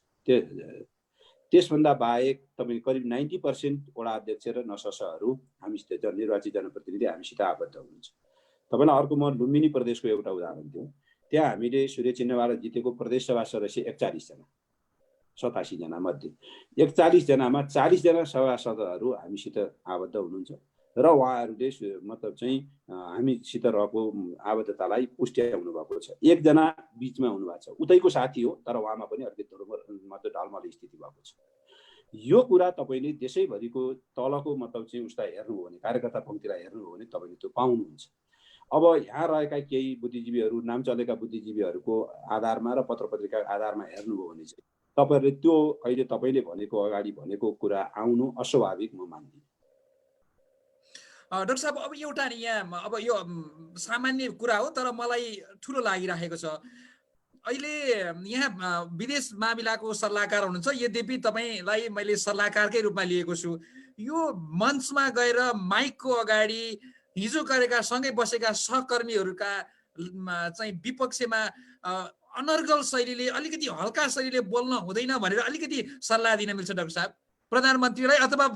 त्यसभन्दा बाहेक तपाईँ करिब 90% वडा अध्यक्ष र नससहरू हामीसित निर्वाचित जनप्रतिनिधि हामीसित आबद्ध हुनुहुन्छ। तपाईँलाई अर्को म लुम्बिनी प्रदेशको एउटा उदाहरण दिउँ। त्यहाँ हामीले सूर्य चिन्हबाट जितेको प्रदेश सभा सदस्य 41 जना, 87 जना मध्ये 41 जनामा 40 जना सभासदहरू हामीसित आबद्ध हुनुहुन्छ र उहाँहरूले मतलब चाहिँ हामीसित रहेको आबद्धतालाई पुष्ट्याउनु भएको छ। एकजना बिचमा हुनुभएको छ, उतैको साथी हो तर उहाँमा पनि अलिकति मतलब ढलमल स्थिति भएको छ। यो कुरा तपाईँले देशैभरिको तलको मतलब चाहिँ उसलाई हेर्नुभयो भने, कार्यकर्ता पङ्क्तिलाई हेर्नुभयो भने तपाईँले त्यो पाउनुहुन्छ। अब यहाँ रहेका केही बुद्धिजीवीहरू, नाम चलेका बुद्धिजीवीहरूको आधारमा र पत्र पत्रिकाको आधारमा हेर्नुभयो भने चाहिँ तपाईँहरूले त्यो अहिले तपाईँले भनेको अगाडि भनेको कुरा आउनु अस्वाभाविक म मान्दिनँ।
डाक्टर साहब, अब एउटा नि यहाँ अब यो सामान्य कुरा हो तर मलाई ठुलो लागिरहेको छ। अहिले यहाँ विदेश मामिलाको सल्लाहकार हुनुहुन्छ, यद्यपि तपाईँलाई मैले सल्लाहकारकै रूपमा लिएको छु। यो मञ्चमा गएर माइकको अगाडि हिजो गरेका सँगै बसेका सहकर्मीहरूका चाहिँ विपक्षमा अनर्गल शैलीले, अलिकति हल्का शैलीले बोल्न हुँदैन भनेर अलिकति सल्लाह दिन मिल्छ डाक्टर साहब प्रधानमन्त्रीलाई अथवा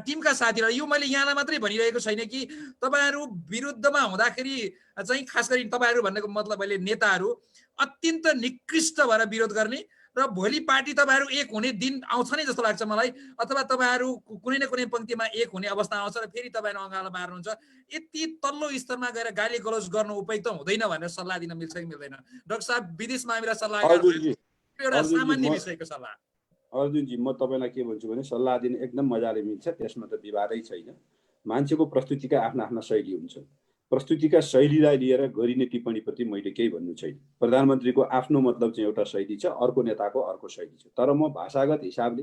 टिमका साथीहरूलाई? यो मैले यहाँलाई मात्रै भनिरहेको छैन कि तपाईँहरू विरुद्धमा हुँदाखेरि चाहिँ खास गरी तपाईँहरू भन्नेको मतलब अहिले नेताहरू अत्यन्त निकृष्ट भएर विरोध गर्ने र भोलि पार्टी तपाईँहरू एक हुने दिन आउँछ नै जस्तो लाग्छ मलाई, अथवा तपाईँहरू कुनै न कुनै पङ्क्तिमा एक हुने अवस्था आउँछ र फेरि तपाईँहरू अँगालो मार्नुहुन्छ। यति तल्लो स्तरमा गएर गाली गलौज गर्नु उपयुक्त हुँदैन भनेर सल्लाह दिन मिल्छ कि मिल्दैन? डाक्टर साहब, विदेश मामिला सल्लाहकार एउटा सामान्य विषयको सल्लाह।
अर्जुनजी, म तपाईँलाई के भन्छु भने सल्लाह दिन एकदम मजाले मिल्छ, त्यसमा त विवादै छैन। मान्छेको प्रस्तुतिका आफ्ना आफ्ना शैली हुन्छ। प्रस्तुतिका शैलीलाई लिएर गरिने टिप्पणीप्रति मैले केही भन्नु छैन। प्रधानमन्त्रीको आफ्नो मतलब चाहिँ एउटा शैली छ, अर्को नेताको अर्को शैली छ। तर म भाषागत हिसाबले,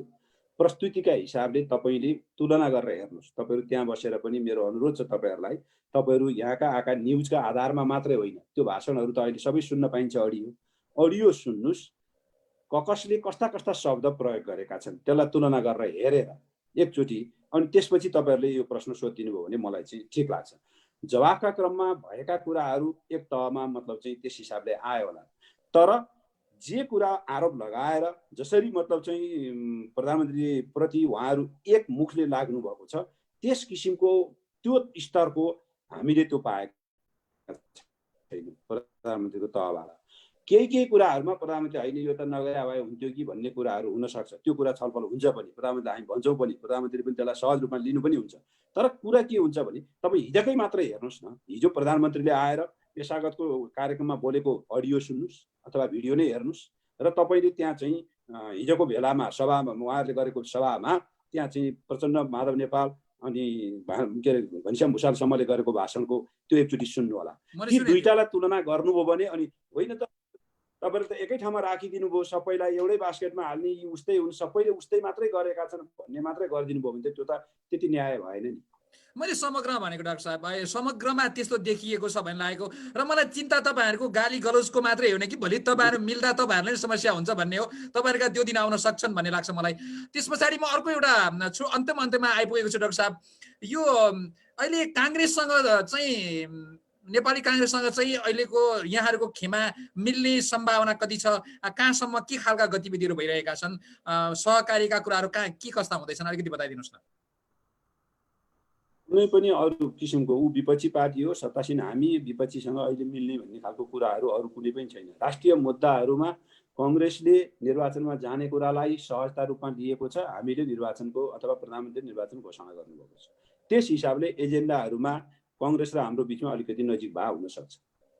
प्रस्तुतिका हिसाबले तपाईँले तुलना गरेर हेर्नुहोस्। तपाईँहरू त्यहाँ बसेर पनि मेरो अनुरोध छ तपाईँहरूलाई, तपाईँहरू यहाँका आएका न्युजका आधारमा मात्रै होइन, त्यो भाषणहरू त अहिले सबै सुन्न पाइन्छ, अडियो सुन्नुहोस्। कसले कस्ता कस्ता शब्द प्रयोग गरेका छन् त्यसलाई तुलना गरेर हेरेर एकचोटि अनि त्यसपछि तपाईँहरूले यो प्रश्न सोधिदिनु भयो भने मलाई चाहिँ ठिक लाग्छ। जवाफका क्रममा भएका कुराहरू एक तहमा मतलब चाहिँ त्यस हिसाबले आयो होला, तर जे कुरा आरोप लगाएर जसरी मतलब चाहिँ प्रधानमन्त्रीप्रति उहाँहरू एक मुखले लाग्नु भएको छ, त्यस किसिमको त्यो स्तरको हामीले त्यो पाएका छैनौँ प्रधानमन्त्रीको तहबाट। केही कुराहरूमा प्रधानमन्त्री होइन यो त नगए भए हुन्थ्यो कि भन्ने कुराहरू हुनसक्छ, त्यो कुरा छलफल हुन्छ पनि, प्रधानमन्त्री हामी भन्छौँ पनि, प्रधानमन्त्री पनि त्यसलाई सहज रूपमा लिनु पनि हुन्छ। तर कुरा के हुन्छ भने तपाईँ हिजोकै मात्रै हेर्नुहोस् न, हिजो प्रधानमन्त्रीले आएर पेशागतको कार्यक्रममा बोलेको अडियो सुन्नुहोस् अथवा भिडियो नै हेर्नुहोस् र तपाईँले त्यहाँ चाहिँ हिजोको भेलामा सभामा उहाँहरूले गरेको सभामा त्यहाँ चाहिँ प्रचण्ड, माधव नेपाल अनि के अरे घनश्याम भुषालसम्मले गरेको भाषणको त्यो एकचोटि सुन्नु होला। यी दुईटालाई तुलना गर्नुभयो भने अनि होइन त तपाईँले त एकै ठाउँमा राखिदिनु भयो, सबैलाई एउटै बास्केटमा हाल्ने, यी उस्तै हुन्, सबैले उस्तै मात्रै गरेका छन् भन्ने मात्रै गरिदिनु भयो भने त त्यो त त्यति न्याय भएन नि।
मैले समग्रमा भनेको डाक्टर साहब, समग्रमा त्यस्तो देखिएको छ भन्ने लागेको र मलाई चिन्ता तपाईँहरूको गाली गलौजको मात्रै हो कि भोलि तपाईँहरू मिल्दा तपाईँहरूलाई समस्या हुन्छ भन्ने हो, तपाईँहरूका त्यो दिन आउन सक्छन् भन्ने लाग्छ मलाई। त्यस पछाडि म अर्को एउटा छु, अन्त्यमा आइपुगेको छु डाक्टर साहब। यो अहिले काङ्ग्रेससँग चाहिँ, नेपाली काङ्ग्रेससँग चाहिँ अहिलेको यहाँहरूको खेमा मिल्ने सम्भावना कति छ? कहाँसम्म के खालका गतिविधिहरू भइरहेका छन्? सहकारीका कुराहरू कहाँ के कस्ता हुँदैछन् अलिकति बताइदिनुहोस् न।
कुनै पनि अरू किसिमको ऊ विपक्षी पार्टी हो, सत्तासीन हामी विपक्षीसँग अहिले मिल्ने भन्ने खालको कुराहरू अरू कुनै पनि छैन। राष्ट्रिय मुद्दाहरूमा कङ्ग्रेसले निर्वाचनमा जाने कुरालाई सहजता रूपमा लिएको छ। हामीले निर्वाचनको अथवा प्रधानमन्त्री निर्वाचन घोषणा गर्नुभएको छ। त्यस हिसाबले एजेन्डाहरूमा कङ्ग्रेस र हाम्रो बिचमा अलिकति नजिक भाव हुनसक्छ।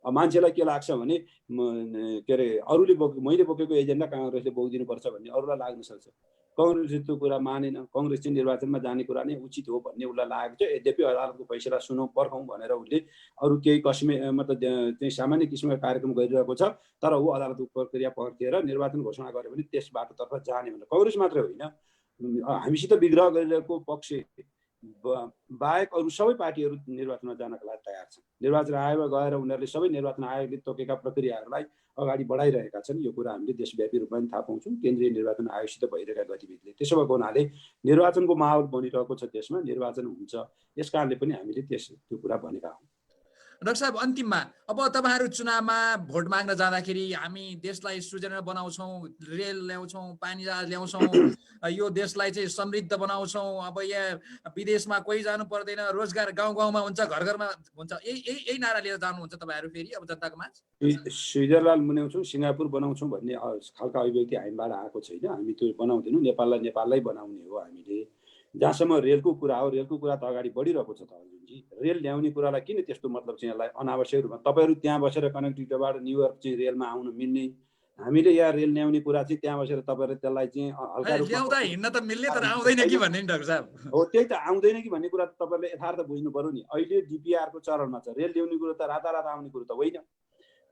अब मान्छेलाई के लाग्छ भने के अरे अरूले मैले बोकेको एजेन्डा काङ्ग्रेसले बोकिदिनुपर्छ भन्ने अरूलाई लाग्न सक्छ। कङ्ग्रेसले त्यो कुरा मानेन, कङ्ग्रेस चाहिँ निर्वाचनमा जाने कुरा नै उचित हो भन्ने उसलाई लागेको छ। यद्यपि अदालतको फैसला सुनौँ पर्खौँ भनेर उसले अरू केही मतलब चाहिँ सामान्य किसिमको कार्यक्रम गरिरहेको छ। तर ऊ अदालतको प्रक्रिया पर्खेर निर्वाचन घोषणा गर्यो भने त्यस बाटोतर्फ जाने भनेर कङ्ग्रेस मात्रै होइन, हामीसित विग्रह गरिरहेको पक्ष बाहेक अरू सबै पार्टीहरू निर्वाचनमा जानका लागि तयार छन्। निर्वाचन आयोगमा गएर उनीहरूले सबै निर्वाचन आयोगले तोकेका प्रक्रियाहरूलाई अगाडि बढाइरहेका छन्। यो कुरा हामीले देशव्यापी रूपमा पनि थाहा पाउँछौँ केन्द्रीय निर्वाचन आयोगसित भइरहेका गतिविधिले। त्यसो भएको हुनाले निर्वाचनको माहौल बनिरहेको छ, देशमा निर्वाचन हुन्छ, यस कारणले पनि हामीले त्यो कुरा भनेका हौँ।
डाक्टर साहब, अन्तिममा अब तपाईँहरू चुनावमा भोट माग्न जाँदाखेरि हामी देशलाई सृजना बनाउँछौँ, रेल ल्याउँछौँ, पानी जहाज ल्याउँछौँ, यो देशलाई चाहिँ समृद्ध बनाउँछौँ, अब यहाँ विदेशमा कोही जानु पर्दैन, रोजगार गाउँ गाउँमा हुन्छ, घर घरमा हुन्छ, यही नारा लिएर जानुहुन्छ तपाईँहरू फेरि अब जनताको माझ?
स्विजरल्यान्ड बनाउँछौँ, सिङ्गापुर बनाउँछौँ भन्ने खालका अभिव्यक्ति हामीबाट आएको छैन। हामी त्यो बनाउँदैनौँ। नेपाललाई नेपाललाई बनाउने हो हामीले। जहाँसम्म रेलको कुरा हो, रेलको कुरा त अगाडि बढिरहेको छ त अर्जुनजी। रेल ल्याउने कुरालाई किन त्यस्तो मतलब चाहिँ यसलाई अनावश्यक रूपमा तपाईँहरू त्यहाँ बसेर कनेक्टिभिटीबाट न्युयोर्क चाहिँ रेलमा आउनु मिल्ने, हामीले यहाँ रेल ल्याउने कुरा चाहिँ त्यहाँ बसेर तपाईँहरूले त्यसलाई चाहिँ हल्का रूपमा
ल्याउँदा हिँड्न त मिल्ने तर आउँदैन कि भन्ने नि डाक्टर साहब।
हो, त्यही त आउँदैन कि भन्ने कुरा त तपाईँहरूले यथार्थ बुझ्नु पर्यो नि। अहिले डिपिआरको चरणमा छ। रेल ल्याउने कुरो त रातारात आउने कुरो त होइन।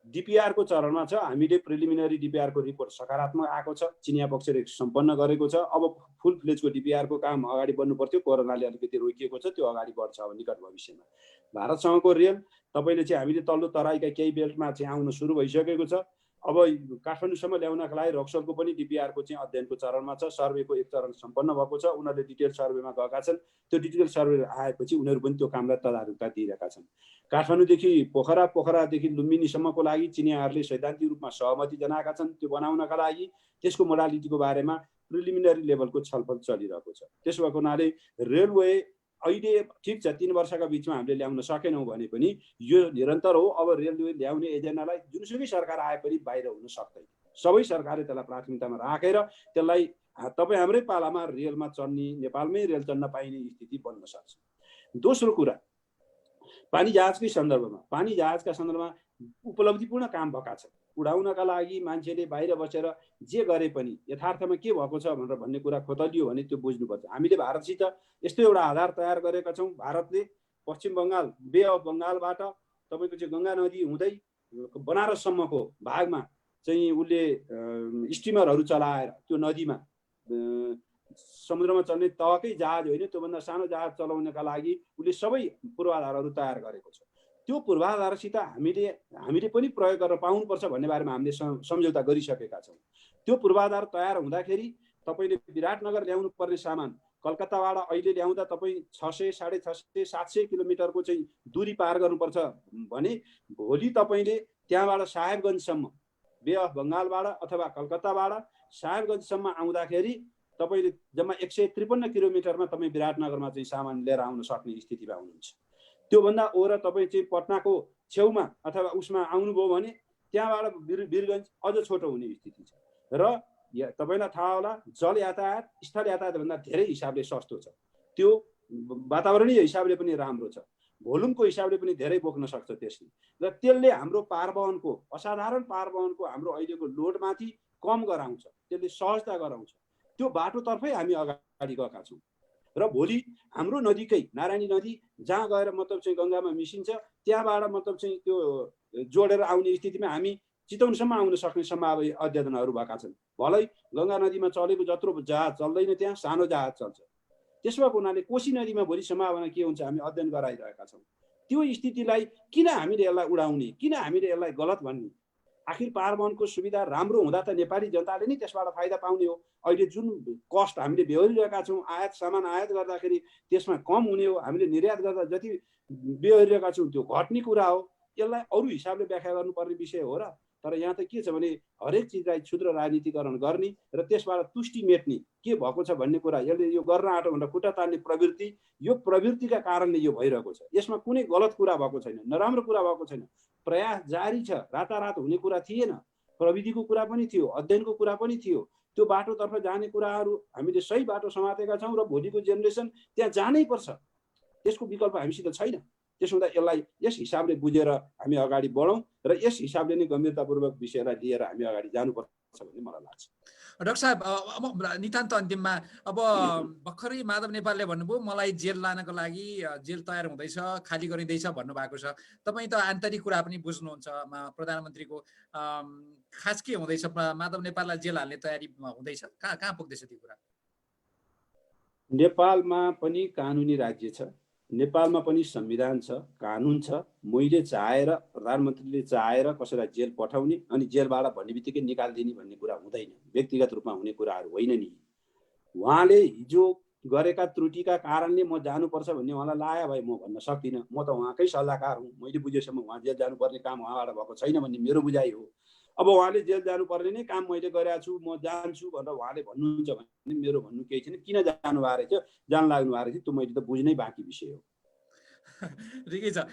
डिपिआरको चरणमा छ। हामीले प्रिलिमिनरी डिपिआरको रिपोर्ट सकारात्मक आएको छ, चिनिया पक्षले सम्पन्न गरेको छ। अब फुल फ्लेजको डिपिआरको काम अगाडि बढ्नु पर्थ्यो, कोरोनाले अलिकति रोकिएको छ, त्यो अगाडि बढ्छ अब निकट भविष्यमा। भारतसँगको रेल तपाईँले चाहिँ हामीले तल्लो तराईका केही बेल्टमा चाहिँ आउन सुरु भइसकेको छ। अब काठमाडौँसम्म ल्याउनका लागि रक्सौलको पनि डिपिआरको चाहिँ अध्ययनको चरणमा छ। सर्वेको एक चरण सम्पन्न भएको छ। उनीहरूले डिटेल सर्वेमा गएका छन्। त्यो डिटेल सर्वे आएपछि उनीहरू पनि त्यो कामलाई तदारुकता दिइरहेका छन्। काठमाडौँदेखि पोखरा, पोखरादेखि लुम्बिनीसम्मको लागि चिनियाहरूले सैद्धान्तिक रूपमा सहमति जनाएका छन्। त्यो बनाउनका लागि त्यसको मोडालिटीको बारेमा प्रिलिमिनरी लेभलको छलफल चलिरहेको छ। त्यसो भएको हुनाले रेलवे अहिले ठिक छ 3 वर्षका बिचमा हामीले ल्याउन सकेनौँ भने पनि यो निरन्तर हो। अब रेलवे ल्याउने एजेन्डालाई जुनसुकै सरकार आए पनि बाहिर हुन सक्दैन। सबै सरकारले त्यसलाई प्राथमिकतामा राखेर त्यसलाई तपाईँ हाम्रै पालामा रेलमा चढ्ने, नेपालमै रेल चढ्न पाइने स्थिति बन्न सक्छ। दोस्रो कुरा, पानी जहाजकै सन्दर्भमा, पानी जहाजका सन्दर्भमा उपलब्धिपूर्ण काम भएका छ। उडाउनका लागि मान्छेले बाहिर बसेर जे गरे पनि यथार्थमा के भएको छ भनेर भन्ने कुरा खोतलियो भने त्यो बुझ्नुपर्छ। हामीले भारतसित यस्तो एउटा आधार तयार गरेका छौँ। भारतले पश्चिम बङ्गाल, बे अफ बङ्गालबाट तपाईँको चाहिँ गङ्गा नदी हुँदै बनारससम्मको भागमा चाहिँ उसले स्टिमरहरू चलाएर त्यो नदीमा समुद्रमा चल्ने तहकै जहाज होइन, त्योभन्दा सानो जहाज चलाउनका लागि उसले सबै पूर्वाधारहरू तयार गरेको छ। त्यो पूर्वाधारसित हामीले पनि प्रयोग गरेर पाउनुपर्छ भन्ने बारेमा हामीले सम्झौता गरिसकेका छौँ। त्यो पूर्वाधार तयार हुँदाखेरि तपाईँले विराटनगर ल्याउनु पर्ने सामान कलकत्ताबाट अहिले ल्याउँदा तपाईँ 600, 650, 700 किलोमिटरको चाहिँ दूरी पार गर्नुपर्छ भने भोलि तपाईँले त्यहाँबाट साहेबगञ्जसम्म, बे अफ बङ्गालबाट अथवा कलकत्ताबाट साहेबगञ्जसम्म आउँदाखेरि तपाईँले जम्मा 153 किलोमिटरमा तपाईँ विराटनगरमा चाहिँ सामान लिएर आउन सक्ने स्थितिमा हुनुहुन्छ। त्योभन्दा ओर तपाईँ चाहिँ पटनाको छेउमा अथवा उसमा आउनुभयो भने त्यहाँबाट वीरगञ्ज अझ छोटो हुने स्थिति छ। र तपाईँलाई थाहा होला, जल यातायात स्थल यातायातभन्दा धेरै हिसाबले सस्तो छ। त्यो वातावरणीय हिसाबले पनि राम्रो छ, भोल्युमको हिसाबले पनि धेरै बोक्न सक्छ त्यसले। र त्यसले हाम्रो पारवहनको, असाधारण पारवहनको हाम्रो अहिलेको लोडमाथि कम गराउँछ, त्यसले सहजता गराउँछ। त्यो बाटोतर्फै हामी अगाडि गएका छौँ। र भोलि हाम्रो नदीकै नारायणी नदी जहाँ गएर मतलब चाहिँ गङ्गामा मिसिन्छ, त्यहाँबाट मतलब चाहिँ त्यो जोडेर आउने स्थितिमा हामी चितवनसम्म आउन सक्ने सम्भावना अध्ययनहरू भएका छन्। भलै गङ्गा नदीमा चलेको जत्रो जहाज चल्दैन, त्यहाँ सानो जहाज चल्छ। त्यसो भएको हुनाले कोशी नदीमा भोलि सम्भावना के हुन्छ हामी अध्ययन गराइरहेका छौँ। त्यो स्थितिलाई किन हामीले यसलाई उडाउने, किन हामीले यसलाई गलत भन्ने? आखिर पारवहनको सुविधा राम्रो हुँदा त नेपाली जनताले नै त्यसबाट फाइदा पाउने हो। अहिले जुन कस्ट हामीले बेहोरिरहेका छौँ, सामान आयात गर्दाखेरि त्यसमा कम हुने हो, हामीले निर्यात गर्दा जति बेहोरिरहेका छौँ त्यो घट्ने कुरा हो। यसलाई अरू हिसाबले व्याख्या गर्नुपर्ने विषय हो र। तर यहाँ त के छ भने हरेक चिजलाई क्षुद्र राजनीतिकरण गर्ने र त्यसबाट तुष्टि मेट्ने के भएको छ भन्ने कुरा, यसले यो गर्न आँटो भनेर खुट्टा तान्ने प्रवृत्ति, यो प्रवृत्तिका कारणले यो भइरहेको छ। यसमा कुनै गलत कुरा भएको छैन, नराम्रो कुरा भएको छैन। प्रयास जारी छ, रातारात हुने कुरा थिएन। प्रविधिको कुरा पनि थियो, अध्ययनको कुरा पनि थियो। त्यो बाटोतर्फ जाने कुराहरू हामीले सही बाटो समातेका छौँ र भोलिको जेनेरेसन त्यहाँ जानै पर्छ, त्यसको विकल्प हामीसित छैन। त्यसो हुँदा यसलाई यस हिसाबले बुझेर हामी अगाडि बढौँ र यस हिसाबले नै गम्भीरतापूर्वक विषयलाई लिएर हामी अगाडि जानुपर्छ भन्ने मलाई लाग्छ।
डाक्टर साहब, अब नितान्त अन्तिममा, अब भर्खरै माधव नेपालले भन्नुभयो मलाई जेल लानको लागि जेल तयार हुँदैछ, खाली गरिँदैछ भन्नुभएको छ। तपाईँ त आन्तरिक कुरा पनि बुझ्नुहुन्छ। प्रधानमन्त्रीको खास के हुँदैछ? माधव नेपाललाई जेल हाल्ने तयारी हुँदैछ? कहाँ पुग्दैछ त्यो कुरा?
नेपालमा पनि कानुनी राज्य छ, नेपालमा पनि संविधान छ, कानुन छ। मैले चाहेर, प्रधानमन्त्रीले चाहेर कसैलाई जेल पठाउने अनि जेलबाट भन्ने बित्तिकै निकालिदिने भन्ने कुरा हुँदैन, व्यक्तिगत रूपमा हुने कुराहरू होइन नि। उहाँले हिजो गरेका त्रुटिका कारणले म जानुपर्छ भन्ने उहाँलाई लाग्यो भए म भन्न सक्दिनँ। म त उहाँकै सल्लाहकार हुँ, मैले बुझेसम्म उहाँ जेल जानुपर्ने काम उहाँबाट भएको छैन भन्ने मेरो बुझाइ हो। अब उहाँले जेल जानुपर्ने नै काम मैले गरेको छु, म जान्छु भनेर उहाँले भन्नुहुन्छ भने मेरो भन्नु केही छैन। किन जानु भएको रहेछ, जान लाग्नु भएको रहेछ, त्यो मैले त बुझ्नै बाँकी विषय हो।
ठिकै छ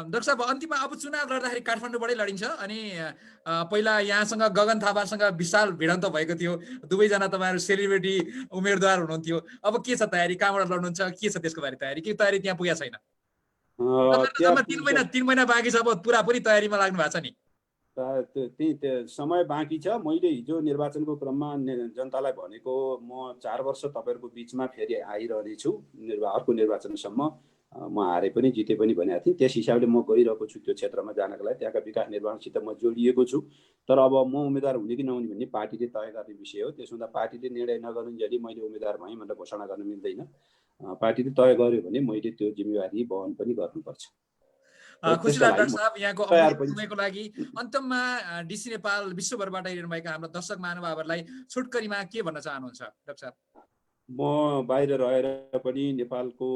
डाक्टर साहब, अन्तिममा अब चुनाव लड्दाखेरि काठमाडौँबाटै लडिन्छ अनि पहिला यहाँसँग गगन थापासँग विशाल भिडन्त भएको थियो, दुवैजना तपाईँहरू सेलिब्रिटी उम्मेदवार हुनुहुन्थ्यो। अब के छ तयारी, कहाँबाट लड्नुहुन्छ, के छ त्यसको बारे तयारी, के तयारी त्यहाँ पुगेको छैन?
त्यहाँ
जम्मा 3 महिना बाँकी छ, अब पुरापुरी तयारीमा लाग्नु भएको छ नि?
त्यही समय बाँकी छ। मैले हिजो निर्वाचनको क्रममा जनतालाई भनेको म 4 वर्ष तपाईँहरूको बिचमा फेरि आइरहनेछु, अर्को निर्वाचनसम्म। म हारे पनि जिते पनि भनेको थिएँ। त्यस हिसाबले म गइरहेको छु त्यो क्षेत्रमा जानका लागि, त्यहाँका विकास निर्माणसित म जोडिएको छु। तर अब म उम्मेदवार हुने कि नहुने भन्ने पार्टीले तय गर्ने विषय हो। त्यसो हुँदा पार्टीले निर्णय नगरुन्जेली मैले उम्मेदवार भएँ भनेर घोषणा गर्न मिल्दैन। पार्टीले तय गर्यो भने मैले त्यो जिम्मेवारी वहन पनि गर्नुपर्छ।
खुसी लाग्यो डाक्टर साहब यहाँको
तयार पनि
समयको लागि। अन्तमा डिसी नेपाल विश्वभरबाट हेर्नुभएका हाम्रो दर्शक महानुभावहरूलाई छोटकरीमा के भन्न चाहनुहुन्छ डाक्टर साहब?
म बाहिर रहेर पनि नेपालको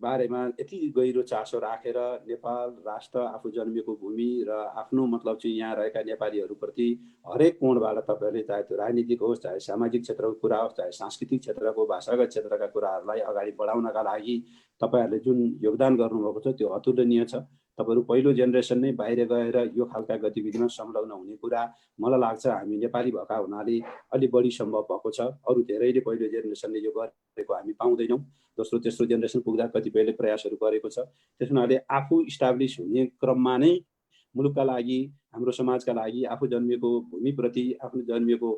बारेमा यति गहिरो चासो राखेर नेपाल राष्ट्र, आफू जन्मिएको भूमि र आफ्नो मतलब चाहिँ यहाँ रहेका नेपालीहरूप्रति हरेक कोणबाट तपाईँहरूले, चाहे त्यो राजनीतिक होस्, चाहे सामाजिक क्षेत्रको कुरा होस्, चाहे सांस्कृतिक क्षेत्रको, भाषागत क्षेत्रका कुराहरूलाई अगाडि बढाउनका लागि तपाईँहरूले जुन योगदान गर्नुभएको छ त्यो अतुलनीय छ। तपाईँहरू पहिलो जेनेरेसन नै बाहिर गएर यो खालका गतिविधिमा संलग्न हुने कुरा मलाई लाग्छ हामी नेपाली भएका हुनाले अलि बढी सम्भव भएको छ। अरू धेरैले पहिलो जेनेरेसनले यो गरेको हामी पाउँदैनौँ। दोस्रो तेस्रो जेनेरेसन पुग्दा कतिपयले प्रयासहरू गरेको छ। त्यस हुनाले आफू इस्टाब्लिस हुने क्रममा नै मुलुकका लागि, हाम्रो समाजका लागि, आफू जन्मिएको भूमिप्रति, आफ्नो जन्मिएको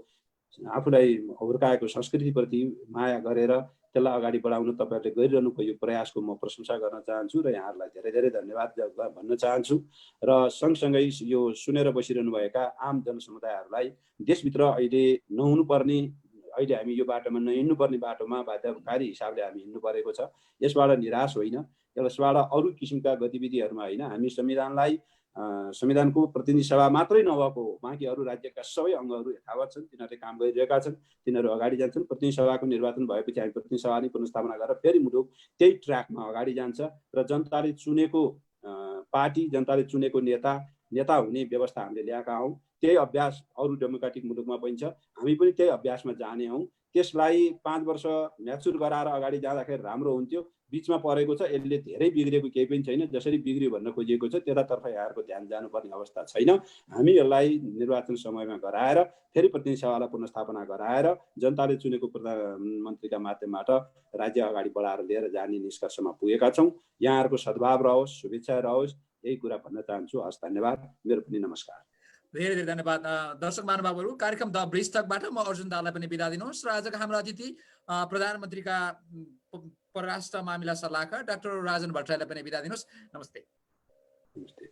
आफूलाई हुर्काएको संस्कृतिप्रति माया गरेर त्यसलाई अगाडि बढाउन तपाईँहरूले गरिरहनुको यो प्रयासको म प्रशंसा गर्न चाहन्छु र यहाँहरूलाई धेरै धेरै धन्यवाद भन्न चाहन्छु। र सँगसँगै यो सुनेर बसिरहनुभएका आम जनसमुदायहरूलाई देशभित्र अहिले नहुनुपर्ने, अहिले हामी यो बाटोमा नहिँड्नुपर्ने बाटोमा बाध्यकारी हिसाबले हामी हिँड्नु परेको छ। यसबाट निराश होइन, यसबाट अरू किसिमका गतिविधिहरूमा होइन, हामी संविधानको प्रतिनिधि सभा मात्रै नभएको हो, बाँकी अरू राज्यका सबै अङ्गहरू यथावत छन्, तिनीहरूले काम गरिरहेका छन्, तिनीहरू अगाडि जान्छन्। प्रतिनिधि सभाको निर्वाचन भएपछि हामी प्रतिनिधि सभा नै पुनर्स्थापना गरेर फेरि मुलुक त्यही ट्र्याकमा अगाडि जान्छ र जनताले चुनेको पार्टी, जनताले चुनेको नेता हुने व्यवस्था हामीले ल्याएका हौँ। त्यही अभ्यास अरू डेमोक्रेटिक मुलुकमा पनि छ, हामी पनि त्यही अभ्यासमा जाने हौँ। त्यसलाई 5 वर्ष म्याचुर गराएर अगाडि जाँदाखेरि राम्रो हुन्थ्यो। बिचमा परेको छ, यसले धेरै बिग्रेको केही पनि छैन। जसरी बिग्रियो भन्न खोजिएको छ त्यतातर्फ यहाँहरूको ध्यान जानुपर्ने अवस्था छैन। हामी यसलाई निर्वाचन समयमा गराएर फेरि प्रतिनिधि सभालाई पुनर्स्थापना गराएर जनताले चुनेको प्रधानमन्त्रीका माध्यमबाट राज्य अगाडि बढाएर लिएर जाने निष्कर्षमा पुगेका छौँ। यहाँहरूको सद्भाव रहोस्, शुभेच्छा रहोस्, यही कुरा भन्न चाहन्छु। हस्, धन्यवाद। मेरो पनि नमस्कार।
धेरै धेरै धन्यवाद दर्शक महानुभावहरू। कार्यक्रम द ब्रिज तकबाट म अर्जुन दाहाललाई पनि बिदा दिनुहोस् र आजका हाम्रो अतिथि प्रधानमन्त्रीका परराष्ट्र मामिला सल्लाहकार डाक्टर राजन भट्टराईलाई पनि बिदा दिनुहोस्। नमस्ते।
नमस्ते।